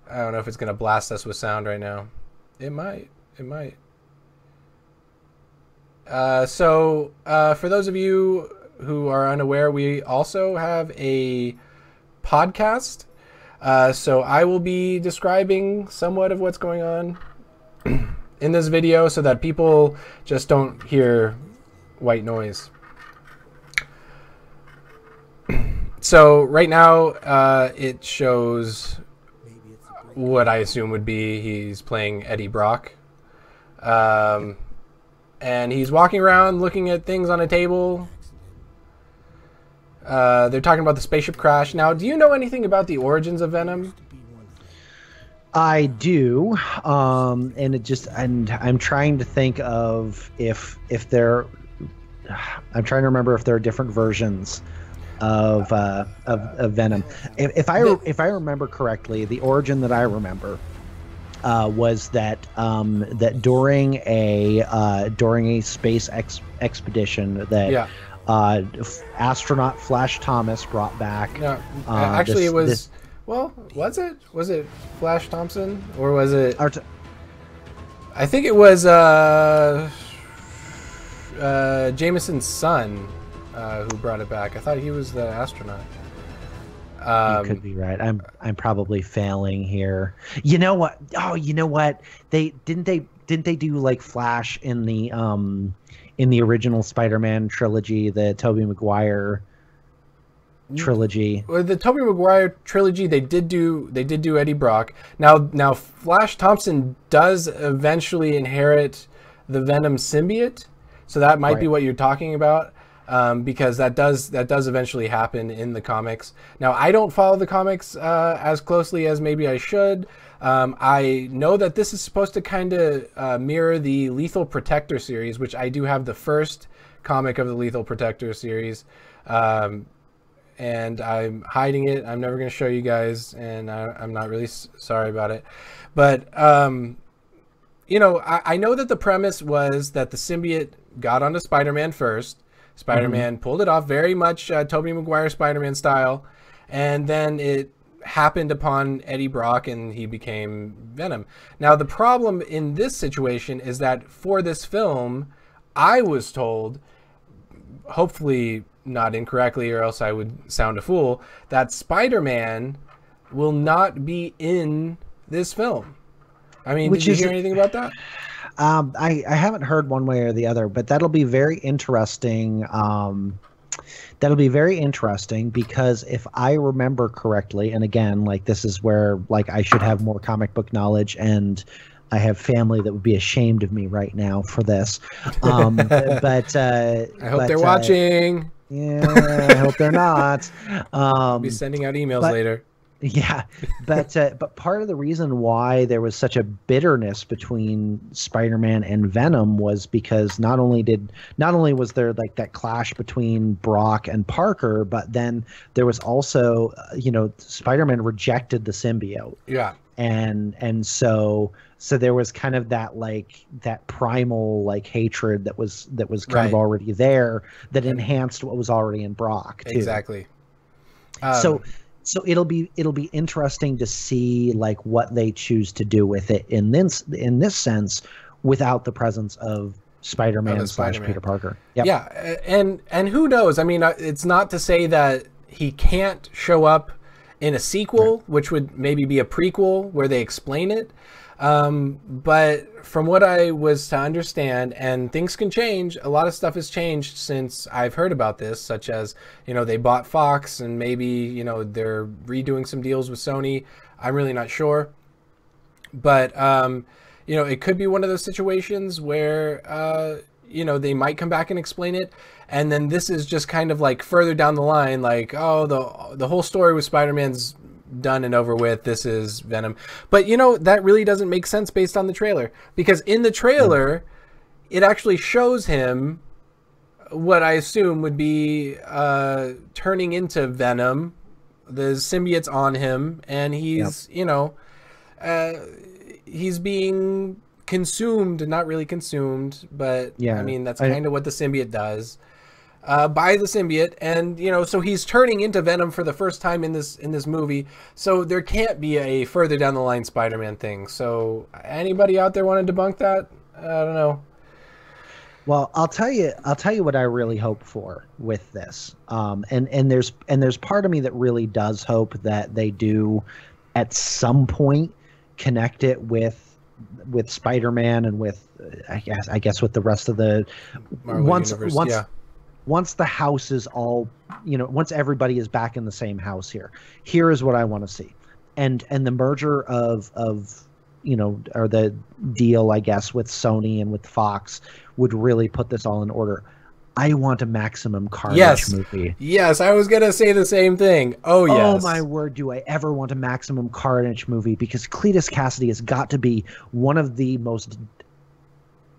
I don't know if it's gonna blast us with sound right now. It might. So for those of you who are unaware, we also have a podcast. So I will be describing somewhat of what's going on in this video so that people just don't hear white noise. So right now it shows what I assume would be he's playing Eddie Brock. And he's walking around looking at things on a table. They're talking about the spaceship crash. Now, do you know anything about the origins of Venom? I do, and I'm trying to think of if there. I'm trying to remember if there are different versions of Venom. If I remember correctly, the origin that I remember was that during a space expedition that astronaut Flash Thomas brought back. No, actually, it was. Well, was it Flash Thompson or was it? I think it was Jameson's son who brought it back. I thought he was the astronaut. You could be right. I'm probably failing here. You know what? Oh, you know what? They do like Flash in the original Spider-Man trilogy, the Tobey Maguire trilogy. Well, the Tobey Maguire trilogy, they did do Eddie Brock. Now Flash Thompson does eventually inherit the Venom symbiote, so that might be what you're talking about. Because that does eventually happen in the comics. Now, I don't follow the comics as closely as maybe I should. I know that this is supposed to kind of mirror the Lethal Protector series, which I do have the first comic of the Lethal Protector series. And I'm hiding it. I'm never going to show you guys, and I'm not really sorry about it. But, you know, I know that the premise was that the symbiote got onto Spider-Man first. Spider-Man pulled it off very much Tobey Maguire Spider-Man style, and then it happened upon Eddie Brock and he became Venom. Now, the problem in this situation is that for this film, I was told, hopefully not incorrectly or else I would sound a fool, that Spider-Man will not be in this film. I mean, did you hear anything about that? I haven't heard one way or the other, but that'll be very interesting. That'll be very interesting because if I remember correctly, and again, like this is where like I should have more comic book knowledge, and I have family that would be ashamed of me right now for this. But I hope they're watching. Yeah, I hope they're not. I'll be sending out emails later. Yeah, but part of the reason why there was such a bitterness between Spider-Man and Venom was because not only was there like that clash between Brock and Parker, but then there was also Spider-Man rejected the symbiote. Yeah. And so there was kind of that primal like hatred that was kind of already there that enhanced what was already in Brock too. Exactly. So it'll be interesting to see like what they choose to do with it in this sense without the presence of Spider-Man / Peter Parker. Yep. Yeah, and who knows? I mean, it's not to say that he can't show up in a sequel, which would maybe be a prequel where they explain it. But from what I was to understand, and things can change, a lot of stuff has changed since I've heard about this, such as, they bought Fox and maybe, they're redoing some deals with Sony. I'm really not sure. But, it could be one of those situations where, they might come back and explain it. And then this is just kind of like further down the line, like, oh, the whole story with Spider-Man's done and over with. This is Venom. But, you know, that really doesn't make sense based on the trailer. Because in the trailer, it actually shows him what I assume would be turning into Venom. The symbiote's on him, and he's, you know, he's being consumed, not really consumed, but I mean, that's kind of what the symbiote does. By the symbiote, and you know, so he's turning into Venom for the first time in this movie. So there can't be a further down the line Spider-Man thing. So anybody out there want to debunk that? I don't know. Well, I'll tell you what I really hope for with this. And there's part of me that really does hope that they do at some point connect it with Spider-Man and with I guess with the rest of the Marvel universe, once the house is all, you know, once everybody is back in the same house here is what I want to see. And the merger of you know, or the deal, I guess, with Sony and with Fox would really put this all in order. I want a Maximum Carnage movie. Yes, I was going to say the same thing. Oh, yes. Oh, my word, do I ever want a Maximum Carnage movie, because Cletus Cassidy has got to be one of the most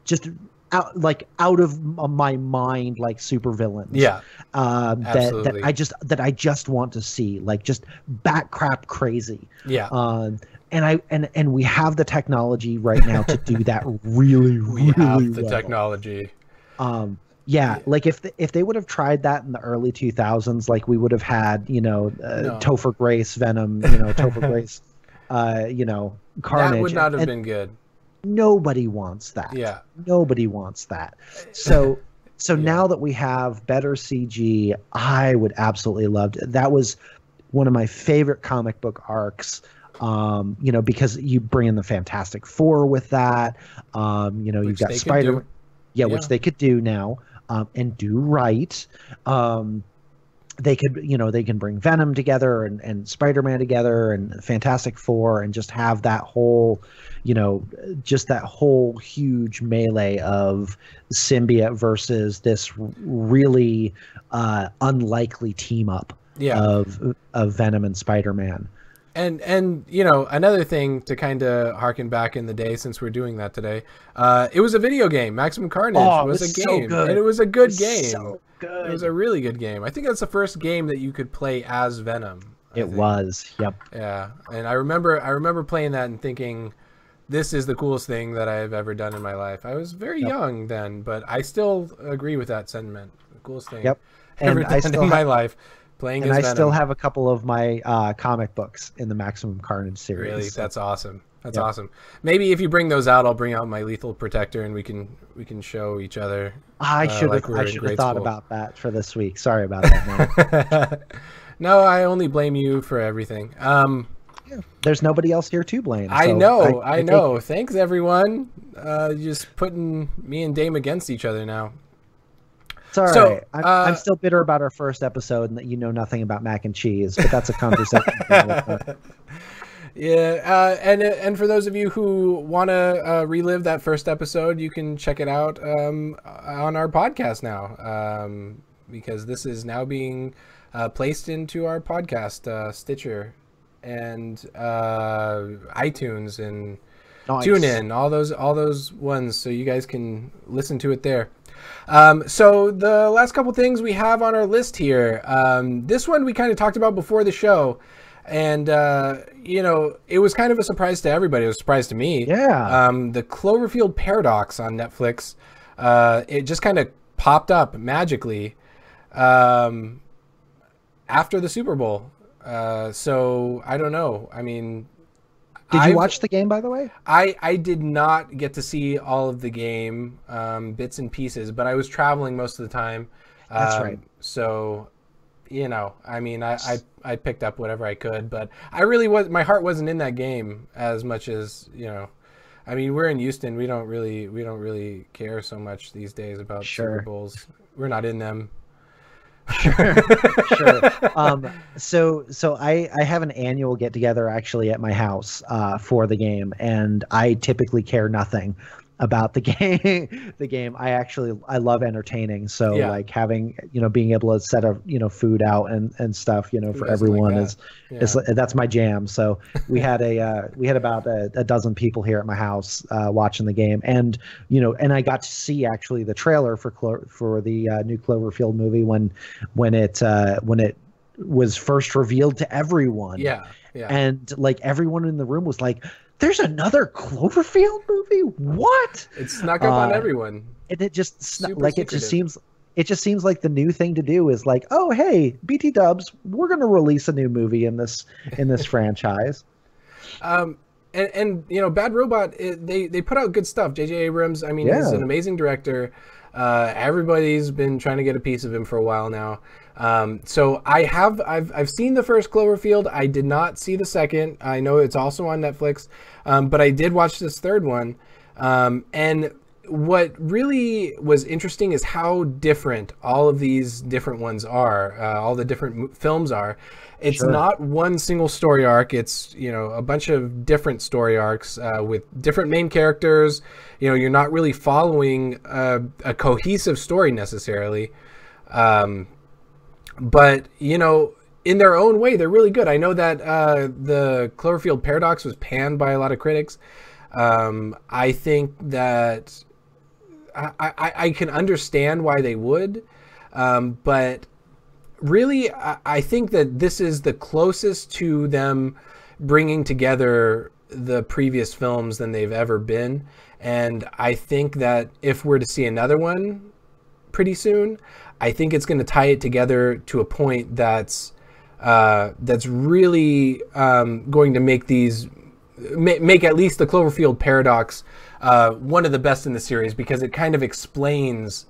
just out of my mind, like, super villains. Yeah. That I just want to see, like, just bat crap crazy. Yeah. And we have the technology right now to do that really well. Technology. Like if they would have tried that in the early 2000s, like we would have had, you know, Topher Grace Venom, you know, Topher Grace, you know, Carnage. That would not have been good. Nobody wants that. Yeah. Nobody wants that. So now that we have better CG, I would absolutely love it. That was one of my favorite comic book arcs. You know, because you bring in the Fantastic Four with that. You know, you've got Spider-Man. Yeah, which they could do now, and do right. They could, you know, they can bring Venom together and Spider-Man together and Fantastic Four, and just have that whole, you know, just that whole huge melee of symbiote versus this really unlikely team up of Venom and Spider-Man. And you know, another thing to kind of harken back in the day, since we're doing that today, it was a video game. Maximum Carnage was a game, and it was a good game. So good. It was a really good game. I think that's the first game that you could play as Venom. It was. Yep. Yeah, and I remember playing that and thinking, this is the coolest thing that I've ever done in my life. I was very young then, but I still agree with that sentiment. The coolest thing ever done in my life. Playing and as I Venom. Still have a couple of my comic books in the Maximum Carnage series. Really, that's awesome. That's awesome. Maybe if you bring those out, I'll bring out my Lethal Protector, and we can show each other. I should have thought about that for this week. Sorry about that, man. No, I only blame you for everything. There's nobody else here to blame. So I know. Thanks, everyone. Just putting me and Dame against each other now. It's all right. I'm still bitter about our first episode and that you know nothing about mac and cheese, but that's a conversation. Yeah, and for those of you who want to relive that first episode, you can check it out on our podcast now, because this is now being placed into our podcast, Stitcher and iTunes and TuneIn, all those ones, so you guys can listen to it there. So the last couple things we have on our list here, this one we kind of talked about before the show, and you know, it was kind of a surprise to everybody. It was a surprise to me. Yeah. The Cloverfield Paradox on Netflix, it just kind of popped up magically after the Super Bowl. So I don't know. I mean, did you watch the game, by the way? I did not get to see all of the game, bits and pieces, but I was traveling most of the time. That's right. So, you know, I mean, I picked up whatever I could, but my heart wasn't in that game as much as, you know, I mean, we're in Houston. We don't really care so much these days about Super Bowls. We're not in them. Sure. So I have an annual get together actually at my house for the game, and I typically care nothing about the game. The game, I love entertaining. So Yeah. like having, being able to set a, food out and stuff, Who for doesn't like everyone that? is Yeah. that's my jam. So we had about a dozen people here at my house watching the game, and I got to see actually the trailer for the new Cloverfield movie when it was first revealed to everyone, Yeah. Yeah. and like everyone in the room was like, "There's another Cloverfield movie? What?" It snuck up on Uh, everyone. and it just Super like secretive. it just seems like the new thing to do is like, "Oh, hey, BT Dubs, we're going to release a new movie in this franchise." Um, and Bad Robot, they put out good stuff. J.J. Abrams, I mean, he's Yeah. an amazing director. Everybody's been trying to get a piece of him for a while now. So I've seen the first Cloverfield. I did not see the second. I know it's also on Netflix, but I did watch this third one. And what really was interesting is how different all of these different ones are. All the different films are. It's Sure. not one single story arc. It's a bunch of different story arcs with different main characters. You're not really following a cohesive story necessarily, but in their own way, they're really good. I know that the Cloverfield Paradox was panned by a lot of critics. I think that I can understand why they would, but really, I think that this is the closest to them bringing together the previous films than they've ever been. And I think that if we're to see another one pretty soon, I think it's going to tie it together to a point that's really going to make make at least the Cloverfield Paradox one of the best in the series, because it kind of explains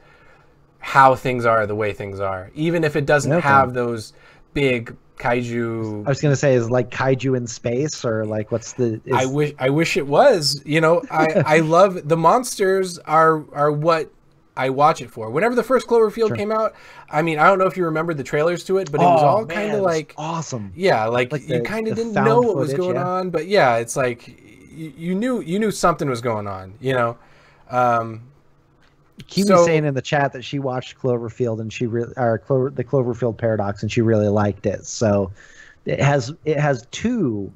how things are the way things are, even if it doesn't Okay. have those big kaiju. I was gonna say, is like kaiju in space, or like what's the? I wish it was. I love the monsters are what I watch it for. Whenever the first Cloverfield Sure. came out, I mean, I don't know if you remember the trailers to it, but it was all Man, kind of it was like, awesome. yeah, like Like you kind of the didn't found know what was footage, going yeah. on, but yeah, it's like you knew something was going on. Um, Kiwi's saying in the chat that she watched Cloverfield and the Cloverfield Paradox, and she really liked it. So it has two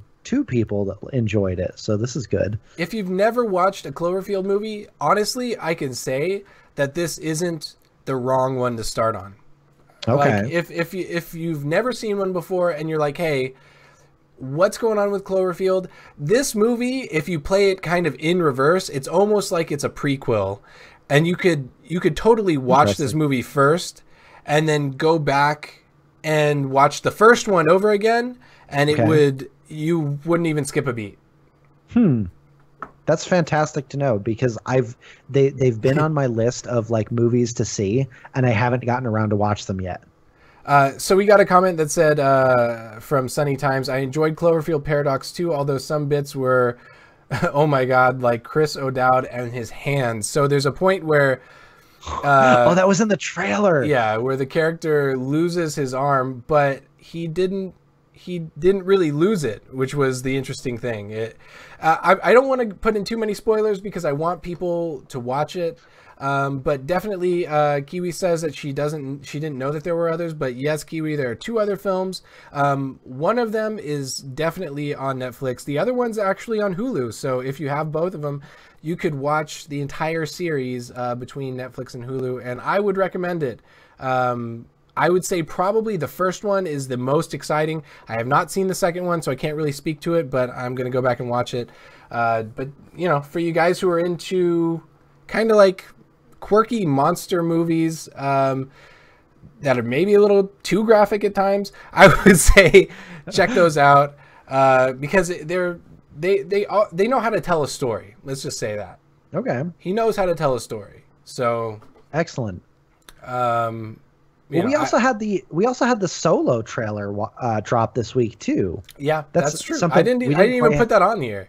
people that enjoyed it. So this is good. If you've never watched a Cloverfield movie, honestly, I can say that this isn't the wrong one to start on. Okay. Like if you've never seen one before and you're like, hey, what's going on with Cloverfield? This movie, if you play it kind of in reverse, it's almost like it's a prequel, and you could totally watch this Interesting. movie first and then go back and watch the first one over again, and Okay. you wouldn't even skip a beat. That's fantastic to know, because they've been on my list of like movies to see, and I haven't gotten around to watch them yet. So we got a comment that said from Sunny Times, I enjoyed Cloverfield Paradox too, although some bits were, oh my God, like Chris O'Dowd and his hands. So there's a point where, Oh, that was in the trailer. yeah, where the character loses his arm, but he didn't really lose it, which was the interesting thing. I don't want to put in too many spoilers because I want people to watch it. But definitely, Kiwi says that she didn't know that there were others. But yes, Kiwi, there are two other films. One of them is definitely on Netflix. The other one's actually on Hulu. So if you have both of them, you could watch the entire series between Netflix and Hulu, and I would recommend it. I would say probably the first one is the most exciting. I have not seen the second one, so I can't really speak to it, but I'm going to go back and watch it. But, for you guys who are into kind of like quirky monster movies that are maybe a little too graphic at times, I would say check those out because they know how to tell a story. Let's just say that. Okay. He knows how to tell a story. So, Excellent. you Well, know, we also had the Solo trailer drop this week too. yeah, That's that's true. something I didn't we even quite put that on here.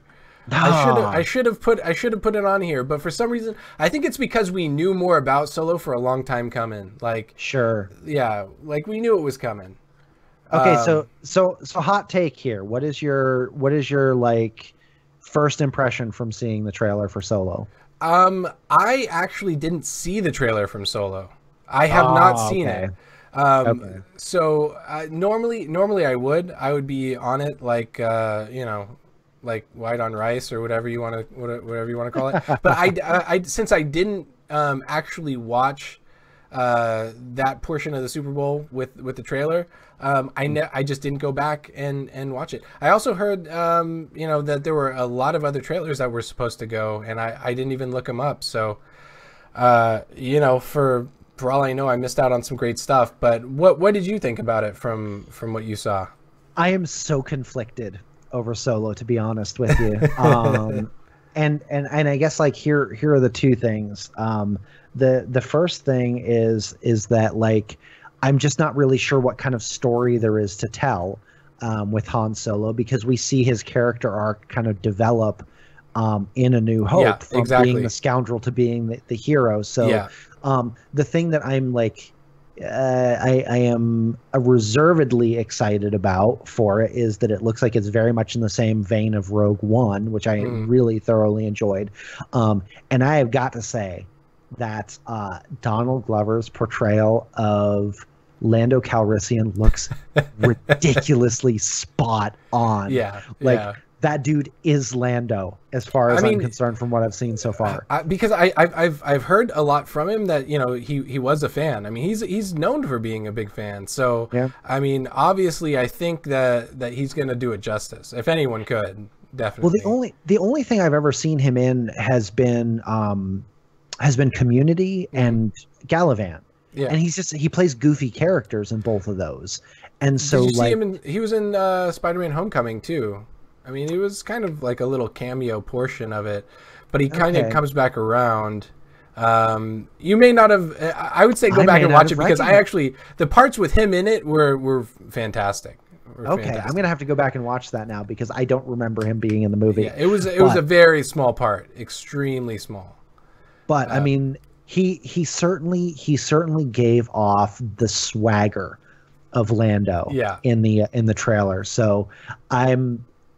Ah, I should have put it on here, but for some reason, I think it's because we knew more about Solo for a long time coming. Like, sure. yeah, like we knew it was coming. Okay, Um, so hot take here. What is your like first impression from seeing the trailer for Solo? I actually didn't see the trailer from Solo. I have not Oh, seen okay. it. Okay. So normally I would be on it like like white on rice or whatever you want to whatever you want to call it. But I since I didn't actually watch that portion of the Super Bowl with the trailer. I just didn't go back and watch it. I also heard that there were a lot of other trailers that were supposed to go, and I didn't even look them up. So for all I know, I missed out on some great stuff. But what did you think about it from what you saw? I am so conflicted over Solo, to be honest with you. And I guess like here are the two things. The first thing is that like I'm just not really sure what kind of story there is to tell with Han Solo, because we see his character arc kind of develop in A New Hope, from being the scoundrel to being the hero. So the thing that I'm like I am reservedly excited about for it is that it looks like it's very much in the same vein of Rogue One, which I really thoroughly enjoyed. And I have got to say that Donald Glover's portrayal of Lando Calrissian looks ridiculously spot on. That dude is Lando, as far as I'm concerned, from what I've seen so far. Because I've heard a lot from him that he was a fan. I mean, he's known for being a big fan. So I mean, obviously, I think that he's going to do it justice. If anyone could, definitely. Well, the only thing I've ever seen him in has been Community and Gallivant. Yeah. And he plays goofy characters in both of those. And so did you see him he was in Spider-Man Homecoming too. I mean, it was kind of like a little cameo portion of it, but he kind of comes back around. You may not have. I would say go back and watch it, because the parts with him in it were fantastic. Fantastic. I'm gonna have to go back and watch that now, because I don't remember him being in the movie. Yeah, it was a very small part, extremely small. But I mean, he certainly gave off the swagger of Lando. In the trailer. So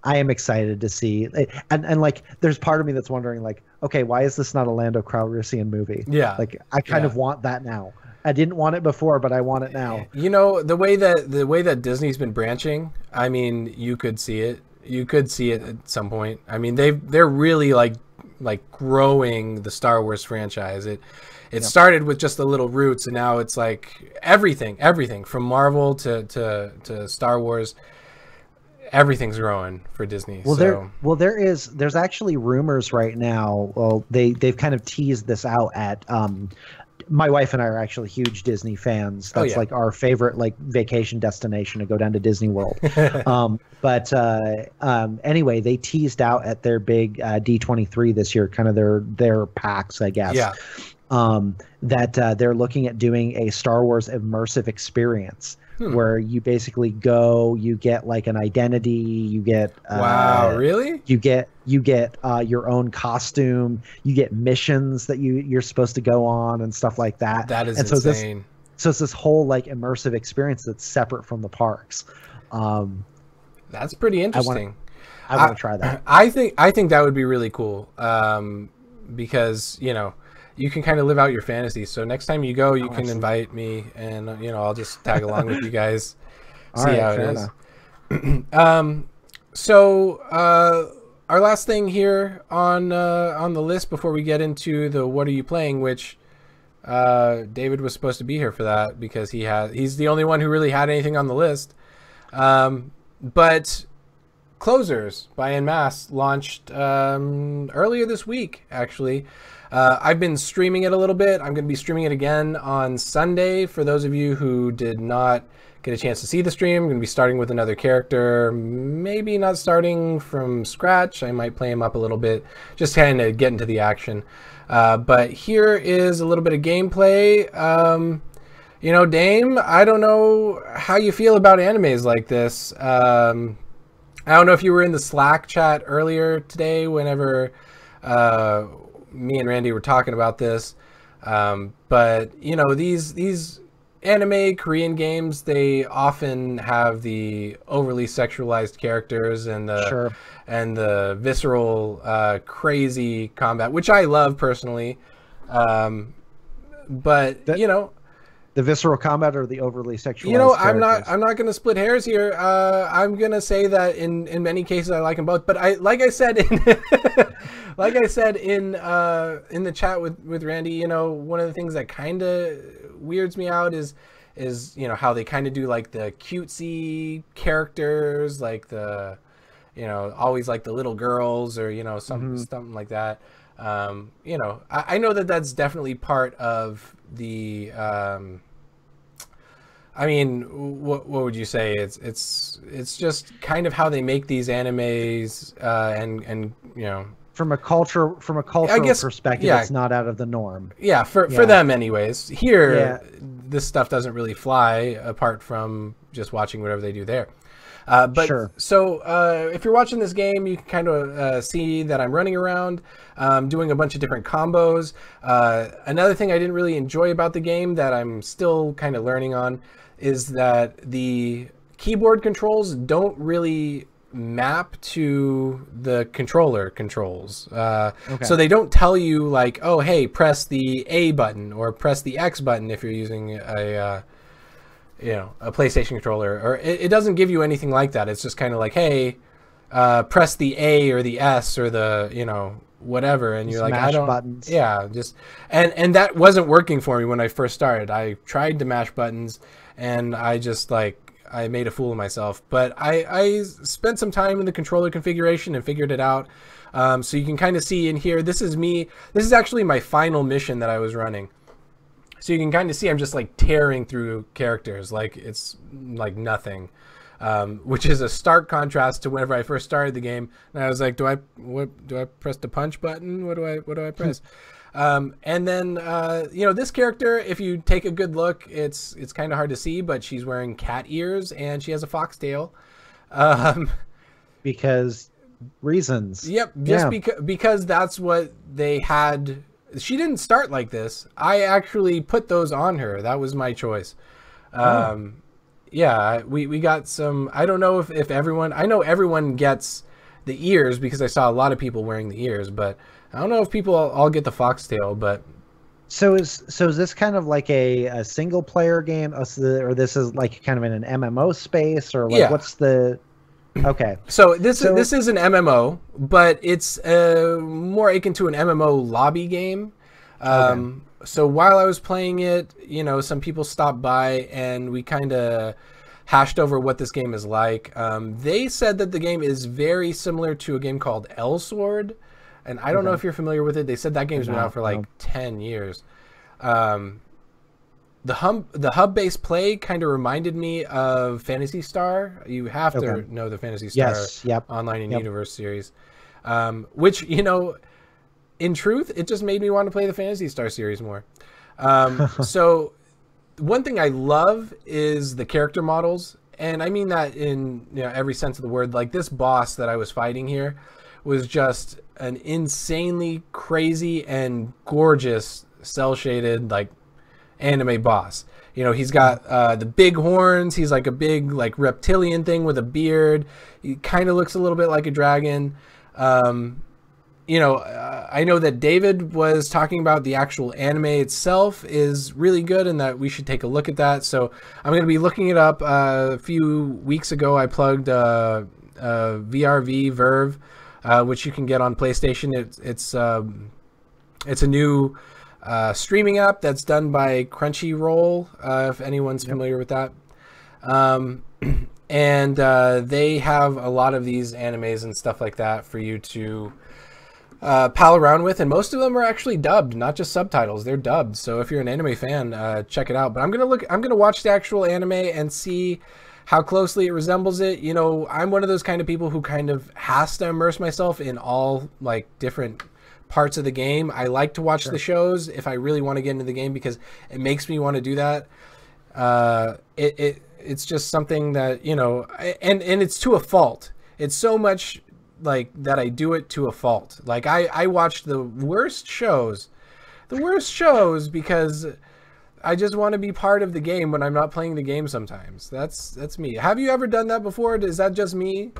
I am excited to see, and like, there's part of me that's wondering, like, okay, why is this not a Lando Calrissian movie? Like, I kind of want that now. I didn't want it before, but I want it now. The way that Disney's been branching, I mean, you could see it. You could see it at some point. I mean, they're really like growing the Star Wars franchise. It started with just the little roots, and now it's like everything from Marvel to Star Wars. Everything's growing for Disney. There's actually rumors right now. Well, they've kind of teased this out at my wife and I are actually huge Disney fans. That's like our favorite like vacation destination, to go down to Disney World. But anyway, they teased out at their big D23 this year, kind of their PAX, I guess. That they're looking at doing a Star Wars immersive experience. Where you basically go, you get like an identity, you get really? You get your own costume, you get missions that you're supposed to go on and stuff like that. That is insane. So it's this whole like immersive experience that's separate from the parks. That's pretty interesting. I want to try that. I think that would be really cool. Because you can kind of live out your fantasies. So next time you go, you can invite me, and I'll just tag along with you guys, see how it is. So our last thing here on the list before we get into the what are you playing, which David was supposed to be here for that, because he's the only one who really had anything on the list. But Closers by En Masse launched earlier this week, actually. I've been streaming it a little bit. I'm going to be streaming it again on Sunday. For those of you who did not get a chance to see the stream, I'm going to be starting with another character. Maybe not starting from scratch. I might play him up a little bit, just kind of get into the action. But here is a little bit of gameplay. Dame, I don't know how you feel about animes like this. I don't know if you were in the Slack chat earlier today whenever me and Randy were talking about this. But these anime, Korean games, they often have the overly sexualized characters and Sure. the visceral, crazy combat, which I love personally. Um, but That the visceral combat or the overly sexualized characters? I'm not going to split hairs here. I'm going to say that in many cases I like them both. But like I said in like I said in the chat with Randy, you know, one of the things that kind of weirds me out is you know how they kind of do like the cutesy characters, like the, you know, always like the little girls or, you know, something like that. You know, I know that that's definitely part of the. I mean, what would you say? It's just kind of how they make these animes, and you know, From a cultural perspective, yeah, it's not out of the norm. yeah, for them anyways. Here, this stuff doesn't really fly apart from just watching whatever they do there. But Sure. so if you're watching this game, you can kind of see that I'm running around, doing a bunch of different combos. Another thing I didn't really enjoy about the game that I'm still kind of learning on is that the keyboard controls don't really map to the controller controls. So they don't tell you like, oh, hey, press the A button or press the X button if you're using a you know, a PlayStation controller, or it doesn't give you anything like that. It's just kind of like, hey, press the A or the S or the, you know, whatever, and you're like, I don't, buttons. yeah, just, and that wasn't working for me when I first started. I tried to mash buttons, and I just like, I made a fool of myself. But I spent some time in the controller configuration and figured it out. So you can kind of see in here, this is me. This is actually my final mission that I was running. So you can kind of see I'm just like tearing through characters like it's like nothing, which is a stark contrast to whenever I first started the game. And I was like, do I press the punch button? What do I press? And then you know, this character, if you take a good look, it's kind of hard to see, but she's wearing cat ears and she has a foxtail. Because reasons. Yep, just because that's what they had. She didn't start like this. I actually put those on her. That was my choice. Yeah, we got some. I don't know if everyone. I know everyone gets the ears because I saw a lot of people wearing the ears, but I don't know if people all get the foxtail. But so is this kind of like a single player game, or this is like kind of in an MMO space, or like what's the? Okay. So this is an MMO, but it's more akin to an MMO lobby game. So while I was playing it, you know, some people stopped by and we kind of hashed over what this game is like. They said that the game is very similar to a game called Elsword, and I don't know if you're familiar with it. They said that game's been out for like 10 years. The hub-based play kind of reminded me of Phantasy Star. You have to know the Phantasy Star Online and Universe series, which, you know, in truth, it just made me want to play the Phantasy Star series more. So one thing I love is the character models, and I mean that in, you know, every sense of the word. Like this boss that I was fighting here was just an insanely crazy and gorgeous cel-shaded like anime boss. You know, he's got the big horns. He's like a big like reptilian thing with a beard. He kind of looks a little bit like a dragon. You know, I know that David was talking about the actual anime itself is really good and that we should take a look at that. So I'm going to be looking it up. A few weeks ago, I plugged VRV Verve, which you can get on PlayStation. It's a new streaming app that's done by Crunchyroll, if anyone's familiar with that. And they have a lot of these animes and stuff like that for you to pal around with, and most of them are actually dubbed, not just subtitles. They're dubbed. So if you're an anime fan, check it out. But I'm gonna watch the actual anime and see how closely it resembles it. You know, I'm one of those kind of people who kind of has to immerse myself in all like different parts of the game. I like to watch the shows if I really want to get into the game because it makes me want to do that. It's just something that, you know, and it's to a fault. It's so much like that I do it to a fault. Like I watch the worst shows because I just want to be part of the game when I'm not playing the game sometimes. That's me. Have you ever done that before? Is that just me?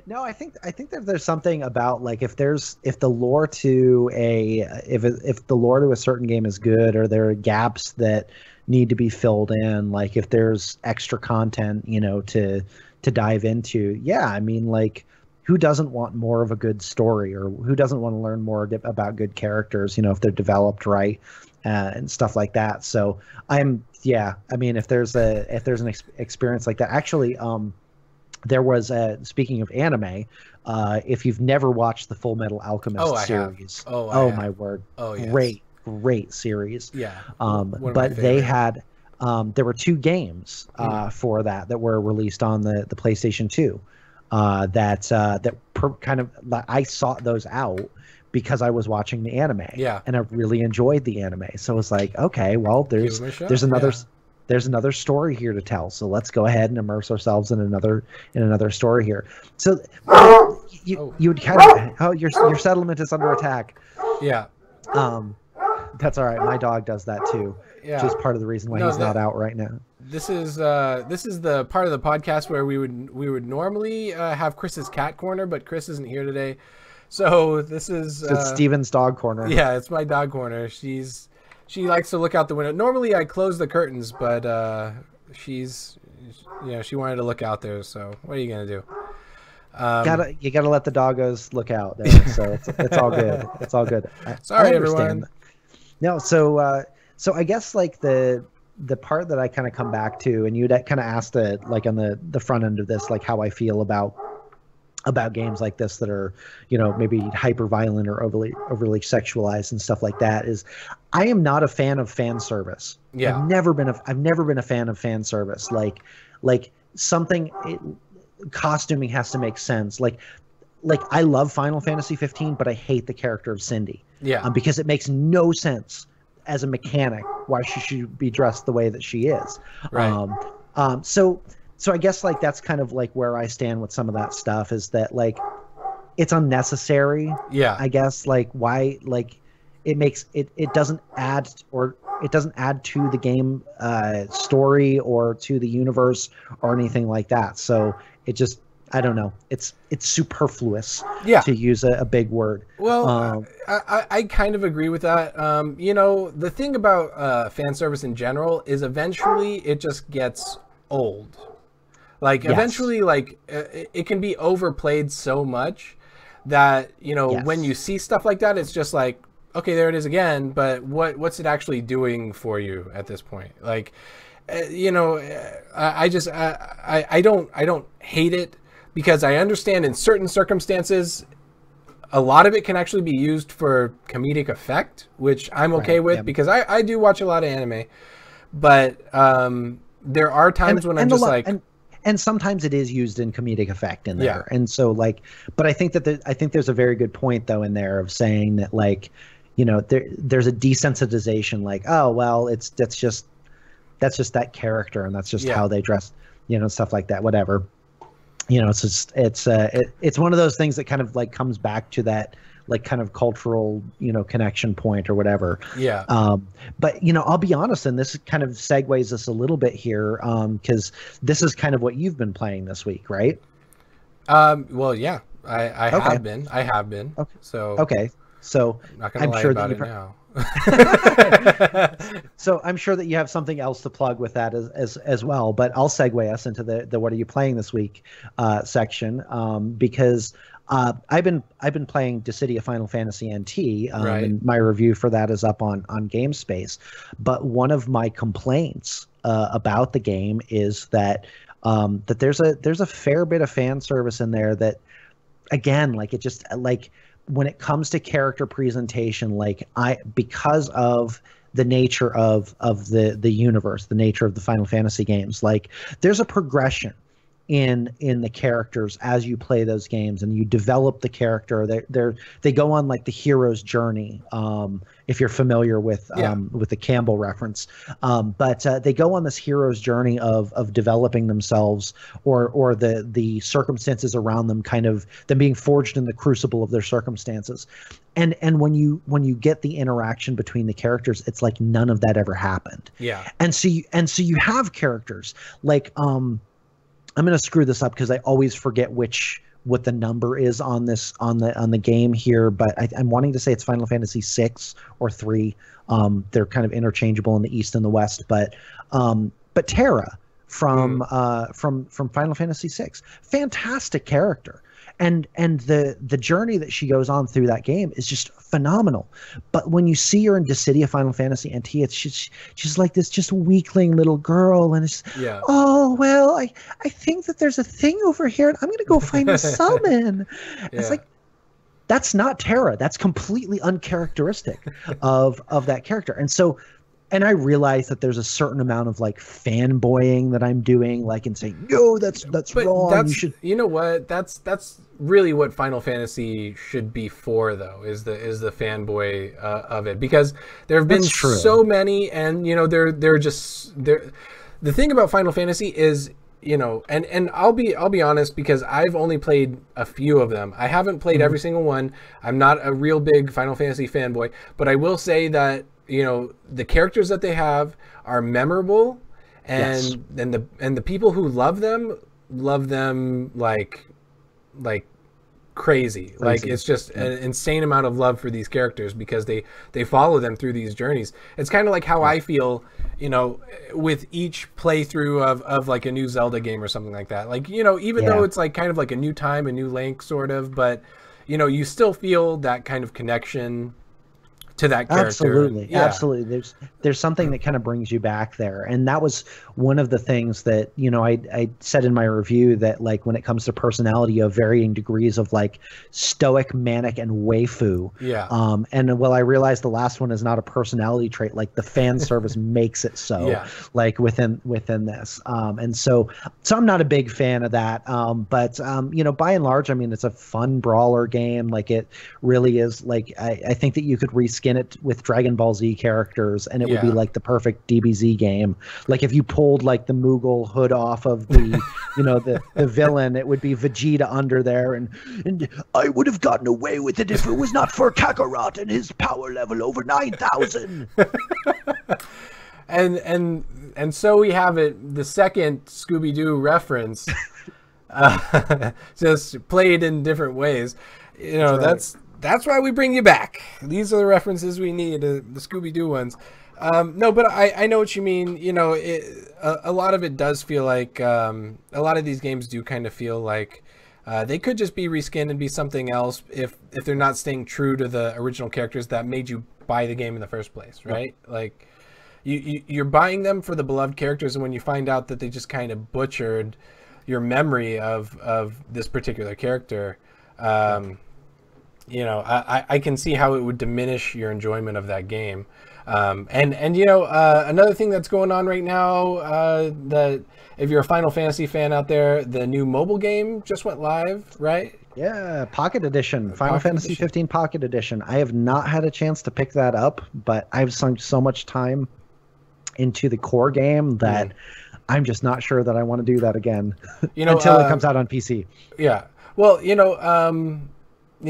No, I think that there's something about like if the lore to if the lore to a certain game is good, or there are gaps that need to be filled in, like if there's extra content, to dive into. Yeah, I mean, like, who doesn't want more of a good story, or who doesn't want to learn more about good characters, if they're developed right, and stuff like that. So I mean, if there's an experience like that, actually, there was speaking of anime, if you've never watched the Full Metal Alchemist series, my word, yes. Great series. Yeah. But they had there were 2 games for that were released on the PlayStation 2 I sought those out because I was watching the anime. Yeah. And I really enjoyed the anime. So it's like, okay, well, there's another story here to tell. So let's go ahead and immerse ourselves in another story here. So you would kind of your settlement is under attack. Yeah. That's all right. My dog does that too. Yeah. Which is part of the reason why he's not out right now. This is the part of the podcast where we would normally have Chris's cat corner, but Chris isn't here today. So this is so it's Steven's dog corner. Yeah, it's my dog corner. She likes to look out the window. Normally I close the curtains, but she wanted to look out there. So what are you gonna do? You gotta let the doggos look out there. So it's all good. It's all good. Sorry, everyone. No, so I guess like the part that I kind of come back to, and you'd kind of asked like on the front end of this, like how I feel about games like this that are, maybe hyper violent or overly sexualized and stuff like that, is I am not a fan of fan service. Yeah. I've never been a fan of fan service. Like something costuming has to make sense. Like I love Final Fantasy 15, but I hate the character of Cindy. Yeah. Because it makes no sense as a mechanic why she should be dressed the way that she is. Right. So I guess like that's kind of like where I stand with some of that stuff, is that like it's unnecessary. Yeah. I guess like why, like it makes it doesn't add to the game story or to the universe or anything like that. So it just, I don't know. It's superfluous, to use a big word. Well, I kind of agree with that. The thing about fan service in general is eventually it just gets old. Like eventually, like it can be overplayed so much that, when you see stuff like that, it's just like, okay, there it is again. But what's it actually doing for you at this point? Like, I don't hate it, because I understand in certain circumstances, a lot of it can actually be used for comedic effect, which I'm okay with, because I do watch a lot of anime. But there are times when I'm just like... And sometimes it is used in comedic effect in there. Yeah. And so like, but I think there's a very good point though in there of saying that like, there's a desensitization, like, oh, well, that's just that character, and that's just how they dress, stuff like that, whatever. It's one of those things that kind of like comes back to that like kind of cultural, connection point or whatever. Yeah. But I'll be honest, and this kind of segues us a little bit here, because this is kind of what you've been playing this week, right? Well, yeah, I have been. Okay. So. Okay. So I'm not gonna lie about it now. So I'm sure that you have something else to plug with that as well, but I'll segue us into the what are you playing this week section, because I've been playing Dissidia Final Fantasy NT, and my review for that is up on GameSpace. But one of my complaints about the game is that that there's a fair bit of fan service in there that, again, like it just like when it comes to character presentation, like because of the nature of the universe, the nature of the Final Fantasy games, like there's a progression in the characters as you play those games, and you develop the character. They go on like the hero's journey. If you're familiar with the Campbell reference, but they go on this hero's journey of developing themselves, or the circumstances around them, kind of them being forged in the crucible of their circumstances. And when you get the interaction between the characters, it's like none of that ever happened. Yeah. And so you have characters like I'm going to screw this up because I always forget what the number is on the game here, but I'm wanting to say it's Final Fantasy 6 or 3. They're kind of interchangeable in the East and the West, but Terra from Final Fantasy 6, fantastic character. And the journey that she goes on through that game is just phenomenal. But when you see her in Dissidia Final Fantasy NT, it's she's like this just weakling little girl, and it's oh well, I think that there's a thing over here, and I'm gonna go find the summon. It's like, that's not Terra. That's completely uncharacteristic of that character. And I realize that there's a certain amount of like fanboying that I'm doing, like, and saying, no, that's wrong. You know what? That's really what Final Fantasy should be for, though, is the fanboy of it, because there have been so many, and they're just the thing about Final Fantasy is, and I'll be honest, because I've only played a few of them. I haven't played every single one. I'm not a real big Final Fantasy fanboy, but I will say that the characters that they have are memorable, and the people who love them like crazy. Like, it's just an insane amount of love for these characters, because they follow them through these journeys. It's kind of like how I feel, with each playthrough of like a new Zelda game or something like that. Like, even though it's like kind of like a new time, a new Link sort of, but you still feel that kind of connection to that character. Absolutely. There's something that kind of brings you back there. And that was one of the things that, I said in my review, that like when it comes to personality of varying degrees of like stoic, manic, and waifu. Yeah. And well, I realized the last one is not a personality trait. Like the fan service makes it so. Yeah. Like within this. And so I'm not a big fan of that. But by and large, I mean, it's a fun brawler game. Like, it really is. Like, I think that you could reskin it with Dragon Ball Z characters, and it would be like the perfect DBZ game. Like, if you pulled like the Moogle hood off of the the villain, it would be Vegeta under there, and I would have gotten away with it if it was not for Kakarot and his power level over 9,000. and so we have it, the second Scooby-Doo reference, just played in different ways. That's why we bring you back. These are the references we need, the Scooby-Doo ones. No, but I know what you mean. A lot of it does feel like, a lot of these games do kind of feel like they could just be reskinned and be something else if they're not staying true to the original characters that made you buy the game in the first place, right? Yeah. Like, you're buying them for the beloved characters, and when you find out that they just kind of butchered your memory of this particular character, I can see how it would diminish your enjoyment of that game. Another thing that's going on right now, that if you're a Final Fantasy fan out there, the new mobile game just went live, right? Yeah, Pocket Edition, Final Fantasy 15 Pocket Edition. I have not had a chance to pick that up, but I've sunk so much time into the core game that I'm just not sure that I want to do that again until it comes out on PC. Yeah. Well,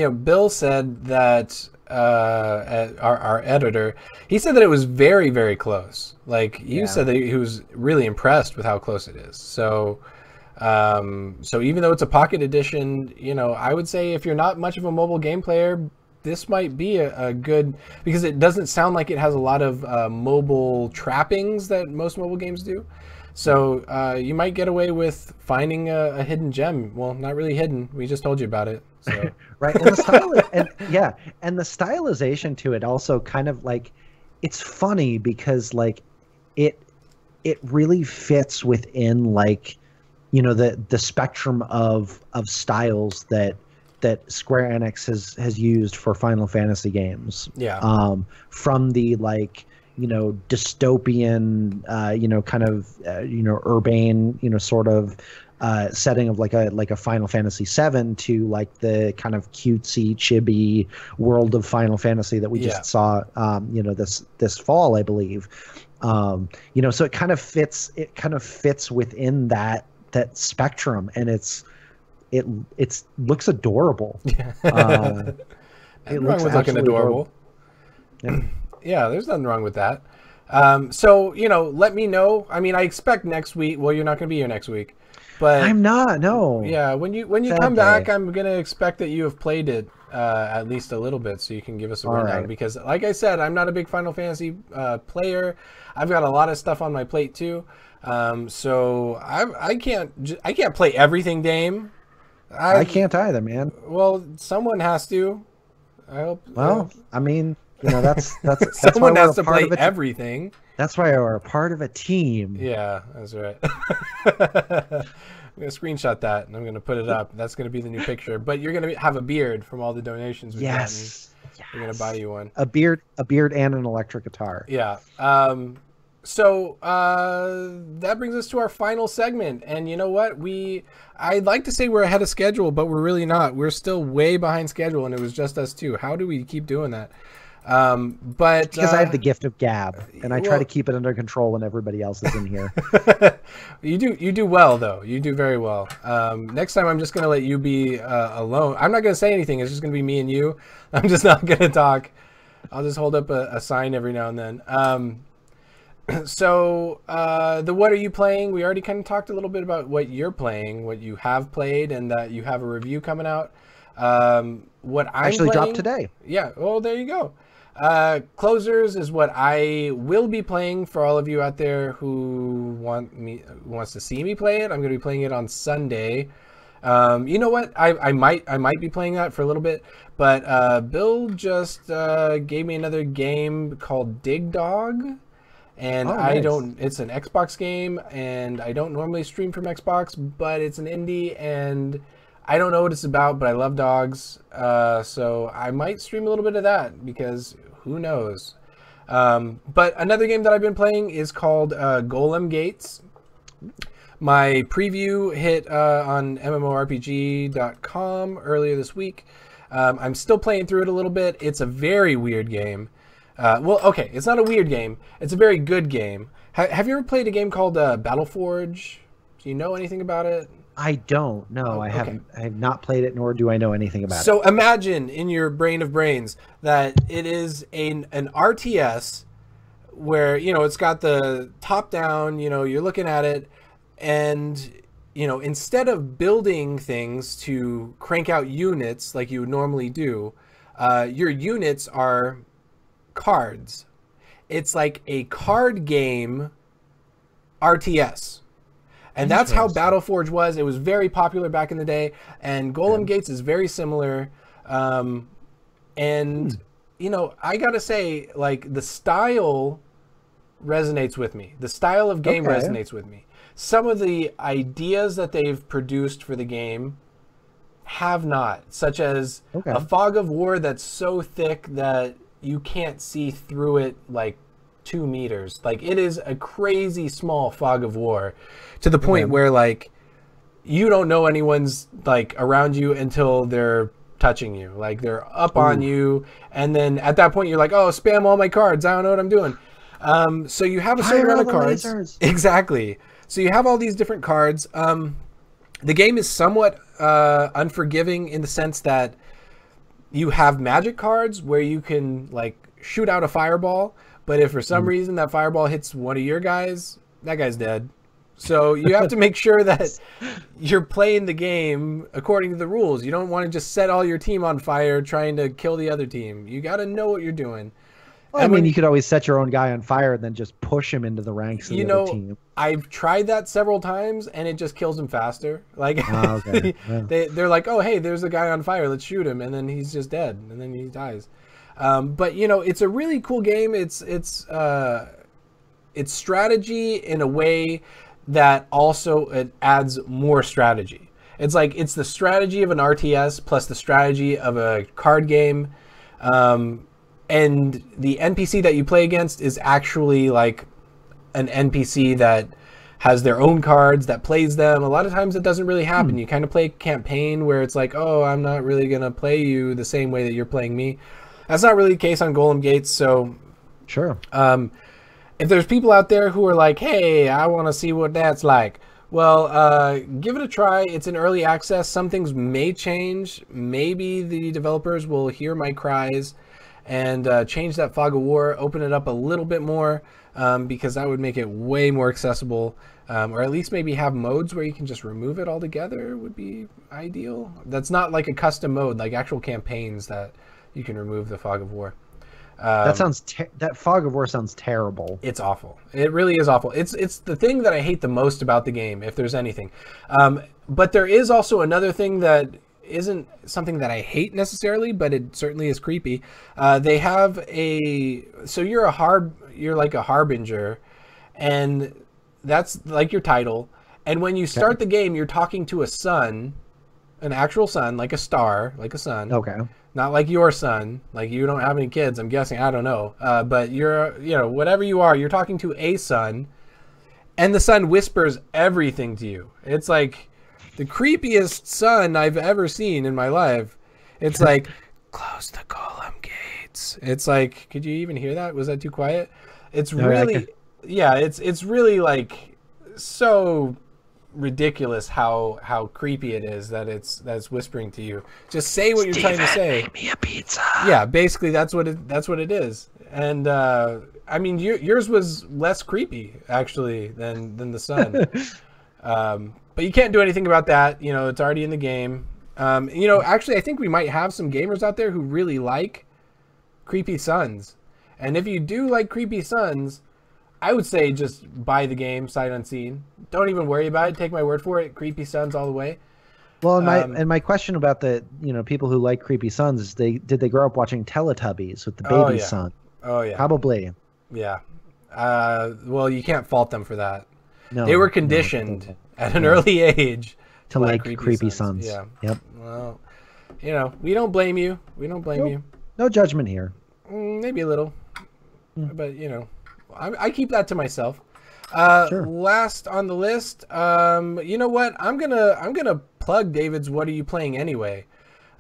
Bill said that, our editor, he said that it was very, very close. Like, you said that he was really impressed with how close it is. So even though it's a Pocket Edition, I would say if you're not much of a mobile game player, this might be a good, because it doesn't sound like it has a lot of mobile trappings that most mobile games do. So you might get away with finding a hidden gem. Well, not really hidden. We just told you about it. So. Right, and the stylization to it also kind of like, it's funny because like it really fits within like the spectrum of styles that Square Enix has used for Final Fantasy games. Yeah. From the like dystopian, kind of urbane, sort of setting of like a Final Fantasy VII to like the kind of cutesy, chibi world of Final Fantasy that we just saw, this fall, I believe. So it kind of fits within that spectrum, and it looks adorable. It looks wrong with looking adorable. Yeah, there's nothing wrong with that. So let me know. I mean, I expect next week. Well, you're not going to be here next week, but I'm not. No. Yeah, when you come back, I'm going to expect that you have played it at least a little bit, so you can give us a rundown. Right. Because, like I said, I'm not a big Final Fantasy player. I've got a lot of stuff on my plate too. So I can't play everything, Dame. I can't either, man. Well, someone has to. I hope. Well, I mean, that's someone has to play everything. That's why we're a part of a team. Yeah, that's right. I'm going to screenshot that and I'm going to put it up. That's going to be the new picture. But you're going to have a beard from all the donations we've gotten. We're going to buy you one. A beard and an electric guitar. Yeah. So that brings us to our final segment. And you know what? I'd like to say we're ahead of schedule, but we're really not. We're still way behind schedule, and it was just us two. How do we keep doing that? But because I have the gift of gab, and I try to keep it under control when everybody else is in here. You do well, though. You do very well. Next time, I'm just going to let you be alone. I'm not going to say anything. It's just going to be me and you. I'm just not going to talk. I'll just hold up a sign every now and then. So what are you playing? We already kind of talked a little bit about what you're playing, what you have played, and that you have a review coming out. What I'm actually playing, dropped today. Yeah. Well, there you go. Closers is what I will be playing for all of you out there who wants to see me play it. I'm going to be playing it on Sunday. You know what? I might be playing that for a little bit, but Bill just gave me another game called Dig Dog. And nice. It's an Xbox game, and I don't normally stream from Xbox, but it's an indie, and I don't know what it's about, but I love dogs. So I might stream a little bit of that, because who knows? But another game that I've been playing is called Golem Gates. My preview hit on MMORPG.com earlier this week. I'm still playing through it a little bit. It's a very weird game. Well, okay, it's not a weird game. It's a very good game. Have you ever played a game called Battleforge? Do you know anything about it? I don't. No, I haven't. I have not played it, nor do I know anything about it. So imagine in your brain of brains that it is an RTS where, it's got the top down, you're looking at it, and, instead of building things to crank out units like you would normally do, your units are cards. It's like a card game RTS. And that's how Battleforge was. It was very popular back in the day. And Golem Gates is very similar. I gotta say, like, the style resonates with me. The style of game resonates with me. Some of the ideas that they've produced for the game have not, such as a fog of war that's so thick that you can't see through it like 2 meters. Like, it is a crazy small fog of war to the point where, like, you don't know anyone's, like, around you until they're touching you. Like, they're up on you, and then at that point you're like, oh, spam all my cards. I don't know what I'm doing. So you have a certain amount of cards. Lasers. Exactly. So you have all these different cards. The game is somewhat unforgiving in the sense that you have magic cards where you can, like, shoot out a fireball, but if for some reason that fireball hits one of your guys, that guy's dead. So you have to make sure that you're playing the game according to the rules. You don't want to just set all your team on fire trying to kill the other team. You got to know what you're doing. Well, I mean, you could always set your own guy on fire and then just push him into the ranks of the other team. I've tried that several times, and it just kills him faster. Like, they're like, oh, hey, there's a guy on fire. Let's shoot him. And then he's just dead. And then he dies. But, it's a really cool game. It's strategy in a way that also it adds more strategy. It's like, it's the strategy of an RTS plus the strategy of a card game. And the NPC that you play against is actually like an NPC that has their own cards that plays them. A lot of times it doesn't really happen. You kind of play campaign where it's like, oh, I'm not really going to play you the same way that you're playing me. That's not really the case on Golem Gates. So Sure. If there's people out there who are like, hey, I want to see what that's like, well, give it a try. It's in early access. Some things may change. Maybe the developers will hear my cries and change that Fog of War, open it up a little bit more, because that would make it way more accessible. Or at least maybe have modes where you can just remove it altogether would be ideal. That's not like a custom mode, like actual campaigns that you can remove the Fog of War. That Fog of War sounds terrible. It's awful. It really is awful. It's the thing that I hate the most about the game, if there's anything. But there is also another thing that isn't something that I hate necessarily, but it certainly is creepy. They have so you're like a harbinger, and that's like your title. And when you start the game, you're talking to a sun, an actual sun, like a star, like a sun. Okay. Not like your son, like you don't have any kids, I'm guessing, I don't know. But you're, whatever you are, you're talking to a sun, and the sun whispers everything to you. It's like the creepiest sun I've ever seen in my life. It's like, close the golem gates. It's like, could you even hear that? Was that too quiet? It's really, it's really like so ridiculous how creepy it is that it's whispering to you. Just say what you're trying to say. Make me a pizza. Yeah, basically that's what it is. And I mean, yours was less creepy actually than the sun. But you can't do anything about that. It's already in the game. Actually, I think we might have some gamers out there who really like creepy suns. And if you do like creepy suns, I would say just buy the game sight unseen. Don't even worry about it. Take my word for it. Creepy suns all the way. Well, my question about the people who like creepy suns is did they grow up watching Teletubbies with the baby sun? Oh yeah, probably. Yeah. Well, you can't fault them for that. No, they were conditioned at an early age to like creepy suns. Yeah. Yep. Well, we don't blame you. We don't blame you. No judgment here. Maybe a little, but I keep that to myself. Sure. Last on the list, you know what? I'm gonna plug David's "What Are You Playing Anyway?"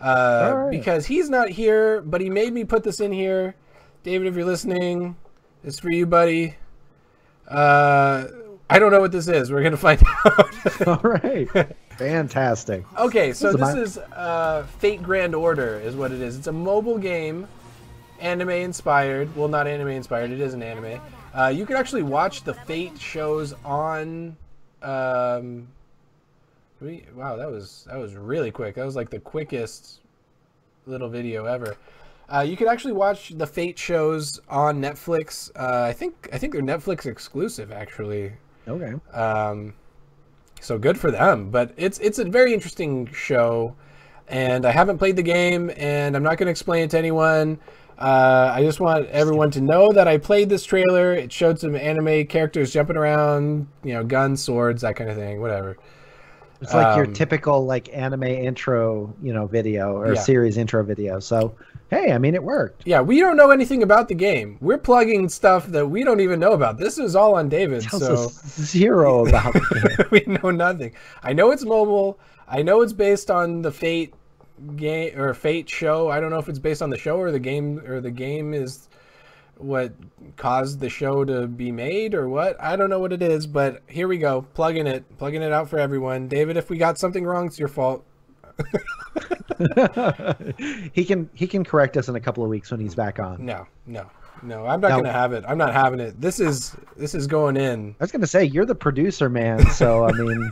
Right. Because he's not here, but he made me put this in here. David, if you're listening, it's for you, buddy. I don't know what this is. We're gonna find out. All right. Fantastic. Okay, so this is Fate Grand Order is what it is. It's a mobile game, anime inspired. Well, not anime inspired. It is an anime. You can actually watch the Fate shows on. Wow, that was really quick. That was like the quickest little video ever. You could actually watch the Fate shows on Netflix. I think they're Netflix exclusive, actually. Okay. So good for them. But it's a very interesting show, and I haven't played the game, and I'm not going to explain it to anyone. I just want everyone to know that I played this trailer. It showed some anime characters jumping around, guns, swords, that kind of thing, whatever. It's like your typical anime intro, video or series intro video. So, hey, I mean, it worked. Yeah, we don't know anything about the game. We're plugging stuff that we don't even know about. This is all on David. Tells us zero about the game. We know nothing. I know it's mobile. I know it's based on the Fate game or Fate show. I don't know if it's based on the show or the game is what caused the show to be made or what. I don't know what it is, but here we go. Plugging it out for everyone. David, if we got something wrong, it's your fault. He can correct us in a couple of weeks when he's back on. No. I'm not going to have it. I'm not having it. This is going in. I was going to say, you're the producer, man. So, I mean,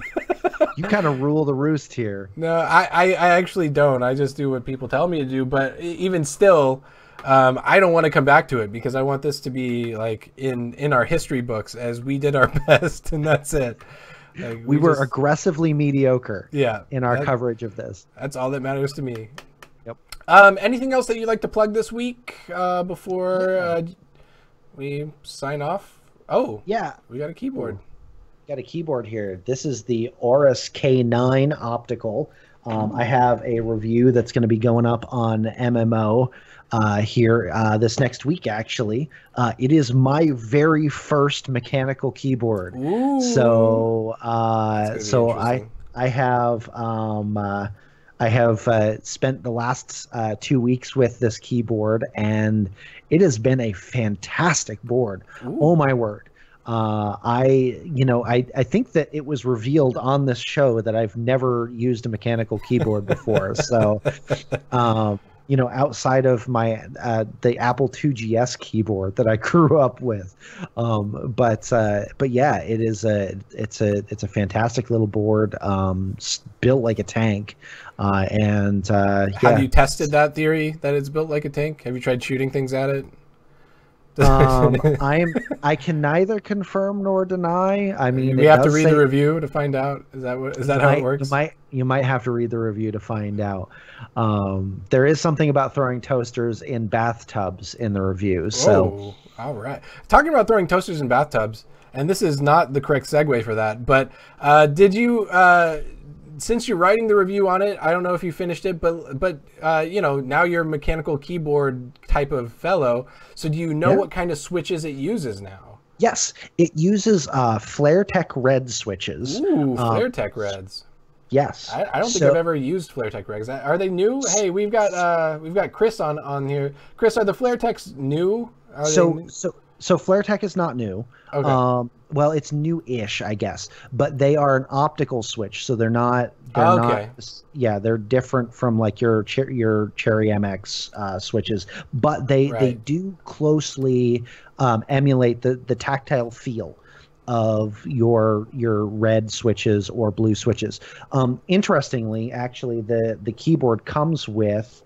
you kind of rule the roost here. No, I actually don't. I just do what people tell me to do. But even still, I don't want to come back to it because I want this to be like in our history books as we did our best, and that's it. Like, we were aggressively mediocre. Yeah, in our coverage of this. That's all that matters to me. Yep. Anything else that you'd like to plug this week before we sign off? Oh, yeah, we got a keyboard. Got a keyboard here. This is the Aorus K9 optical. I have a review that's going to be going up on MMO here this next week, actually. It is my very first mechanical keyboard. Ooh, So, that's gonna be interesting. I have spent the last 2 weeks with this keyboard, and it has been a fantastic board. Ooh. Oh my word. I think that it was revealed on this show that I've never used a mechanical keyboard before. So, um, outside of my the Apple IIgs keyboard that I grew up with, but yeah, it's a fantastic little board, built like a tank, and Have yeah. you tested that theory that it's built like a tank? Have you tried shooting things at it? I can neither confirm nor deny. I mean, We it have to does read the say review to find out. Is that how it works? you might have to read the review to find out. There is something about throwing toasters in bathtubs in the review. So, Oh, all right. Talking about throwing toasters in bathtubs, and this is not the correct segue for that, but did you, since you're writing the review on it, I don't know if you finished it, but now you're a mechanical keyboard type of fellow. So do you know yeah. what kind of switches it uses now? Yes, it uses FlareTech Red switches. Ooh, FlareTech Reds. Yes. I don't think I've ever used FlareTech Reds. Are they new? Hey, we've got Chris on here. Chris, are the FlareTechs new? So FlareTech is not new. Okay. Well, it's new-ish, I guess, but they are an optical switch, so they're not. Okay. Yeah, they're different from like your Cherry MX switches, but they do closely emulate the tactile feel of your red switches or blue switches. Interestingly, actually, the keyboard comes with.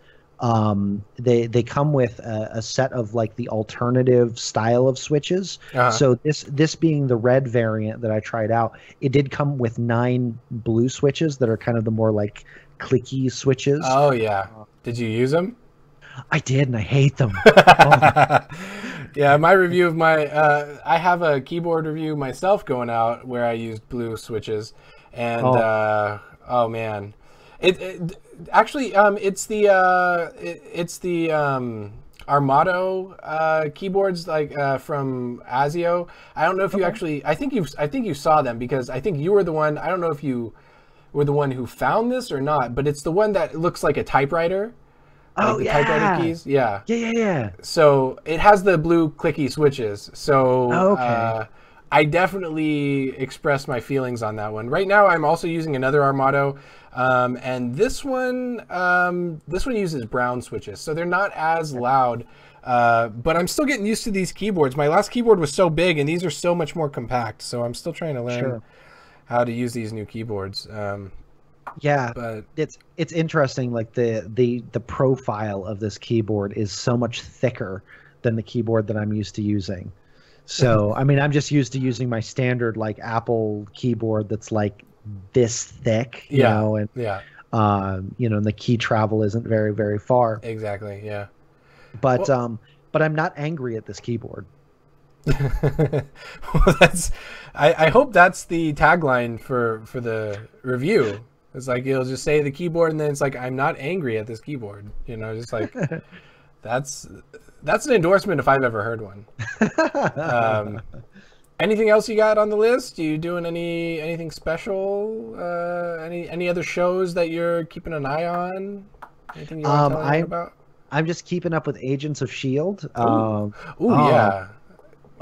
They come with a set of like the alternative style of switches. So this being the red variant that I tried out, it did come with 9 blue switches that are kind of the more like clicky switches. Oh yeah. Did you use them? I did, and I hate them. Yeah, my review of I have a keyboard review myself going out where I used blue switches, and oh man. It actually it's the Armado keyboards like from ASIO. I don't know if you actually. I think you saw them because I think you were the one. I don't know if you were the one who found this or not, but it's the one that looks like a typewriter. Like the typewriter keys. Yeah. Yeah. So it has the blue clicky switches. So okay. I definitely expressed my feelings on that one. Right now, I'm also using another Armado, and this one uses brown switches, so they're not as loud. But I'm still getting used to these keyboards. My last keyboard was so big, and these are so much more compact. So I'm still trying to learn how to use these new keyboards. Yeah, but it's interesting. Like the profile of this keyboard is so much thicker than the keyboard that I'm used to using. So, I mean, I'm just used to using my standard like Apple keyboard that's like this thick, you know, and and the key travel isn't very, very far. Exactly. Yeah. But I'm not angry at this keyboard. Well, I hope that's the tagline for the review. It's like it'll just say the keyboard, and then it's like I'm not angry at this keyboard. Just like that's an endorsement if I've ever heard one. Anything else you got on the list? You doing anything special? Any other shows that you're keeping an eye on? Anything you want to tell me about? I'm just keeping up with Agents of S.H.I.E.L.D. Yeah.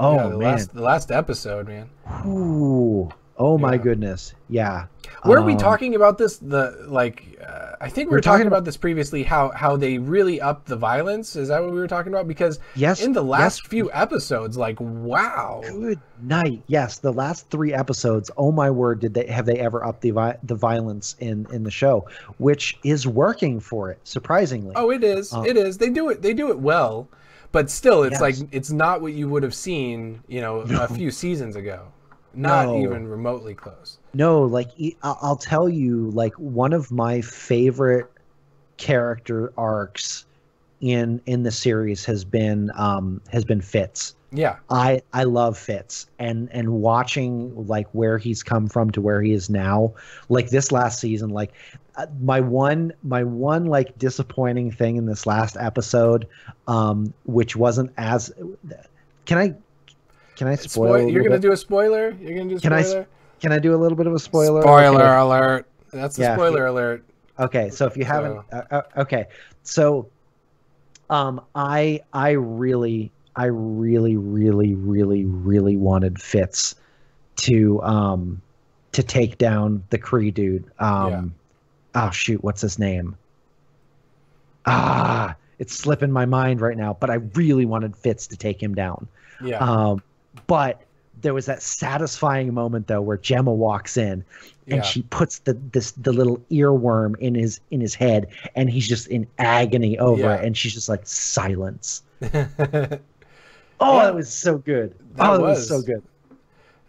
Oh yeah, man, the last episode, man. Ooh. Oh my goodness. Yeah. Were we talking about this? I think we were talking about this previously. How they really upped the violence? Is that what we were talking about? Because in the last few episodes, like wow. Good night. Yes, the last 3 episodes. Oh my word! Have they ever upped the violence in the show, which is working for it surprisingly. Oh, it is. It is. They do it well, but still, it's like it's not what you would have seen, a few seasons ago. Not even remotely close. No, like I'll tell you, like one of my favorite character arcs in the series has been Fitz. Yeah, I love Fitz, and watching like where he's come from to where he is now. Like this last season, like my one like disappointing thing in this last episode, which wasn't as. Can I spoil? You're gonna do a spoiler. You're gonna do a Can I spoiler. can I do a little bit of a spoiler? Spoiler Okay. alert. That's the Yeah. spoiler alert. Okay, so if you haven't, okay, so I really wanted Fitz to take down the Kree dude. Oh shoot, what's his name? It's slipping my mind right now, but I really wanted Fitz to take him down. Yeah. But there was that satisfying moment though where Gemma walks in and she puts the little earworm in his head, and he's just in agony over it, and she's just like, silence. Oh, that was so good. That was so good.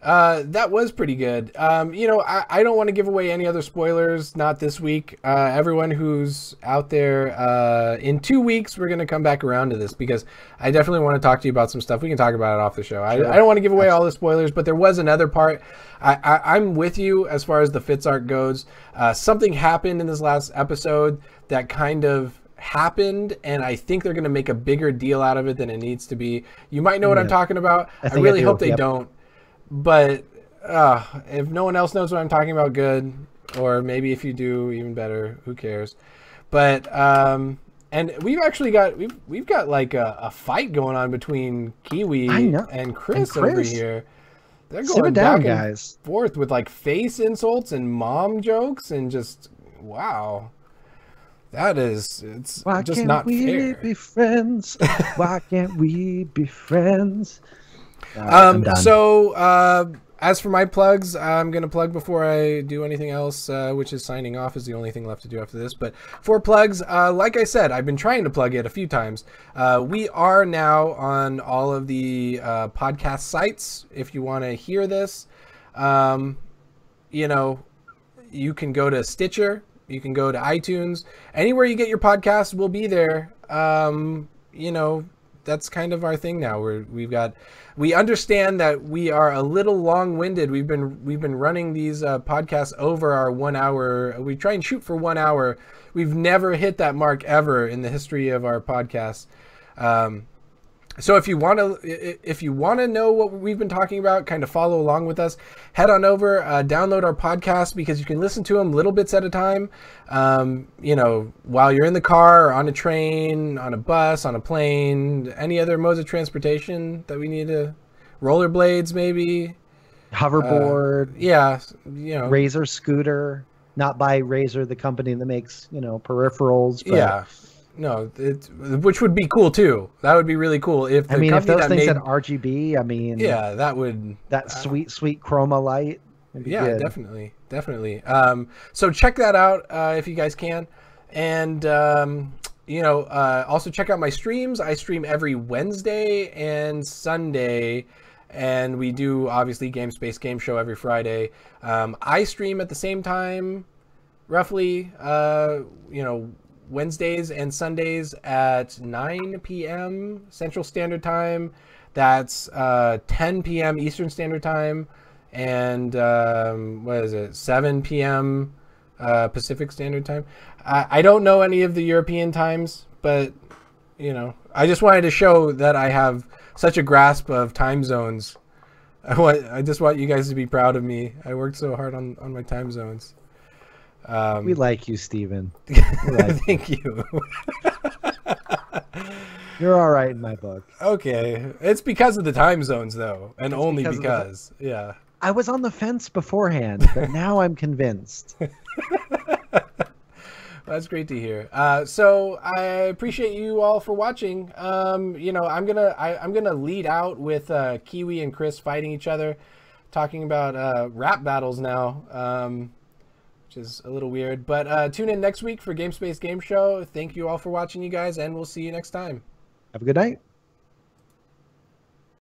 That was pretty good. I don't want to give away any other spoilers, not this week. Everyone who's out there, in 2 weeks, we're going to come back around to this because I definitely want to talk to you about some stuff. We can talk about it off the show. Sure. I don't want to give away all the spoilers, but there was another part. I'm with you as far as the Fitz arc goes. Something happened in this last episode that kind of happened, and I think they're going to make a bigger deal out of it than it needs to be. You might know what I'm talking about. I really hope they don't. But if no one else knows what I'm talking about, good. Or maybe if you do, even better. Who cares? But and we've actually got we've got like a fight going on between Kiwi and Chris over here. They're going back and forth with like face insults and mom jokes and just wow. It's just not fair. Why can't we be friends? Why can't we be friends? As for my plugs, I'm going to plug before I do anything else, which is signing off is the only thing left to do after this. But for plugs, like I said, I've been trying to plug it a few times. We are now on all of the podcast sites. If you want to hear this, you can go to Stitcher. You can go to iTunes. Anywhere you get your podcasts, we'll be there. That's kind of our thing now. We understand that we are a little long-winded. We've been running these podcasts over our 1 hour. We try and shoot for 1 hour. We've never hit that mark ever in the history of our podcast. So if you want to know what we've been talking about, kind of follow along with us, head on over, download our podcast because you can listen to them little bits at a time. While you're in the car or on a train, on a bus, on a plane, any other modes of transportation that we need to, rollerblades maybe, hoverboard, Razor scooter, not by Razor, the company that makes peripherals, but No, which would be cool too. That would be really cool if if those things had RGB. That sweet chroma light. Yeah, good. definitely. So check that out if you guys can, and also check out my streams. I stream every Wednesday and Sunday, and we do obviously GameSpace Game Show every Friday. I stream at the same time, roughly. Wednesdays and Sundays at 9 p.m. Central Standard Time. That's 10 p.m. Eastern Standard Time. And 7 p.m. Pacific Standard Time. I don't know any of the European times, but, I just wanted to show that I have such a grasp of time zones. I just want you guys to be proud of me. I worked so hard on my time zones. We like you, Steven. Thank you. You're all right in my book. Okay. It's because of the time zones, though, and it's only because. Yeah. I was on the fence beforehand, but now I'm convinced. That's great to hear. So I appreciate you all for watching. I'm gonna lead out with Kiwi and Chris fighting each other, talking about rap battles now. Which is a little weird, but tune in next week for GameSpace Game Show. Thank you all for watching, you guys, and we'll see you next time. Have a good night.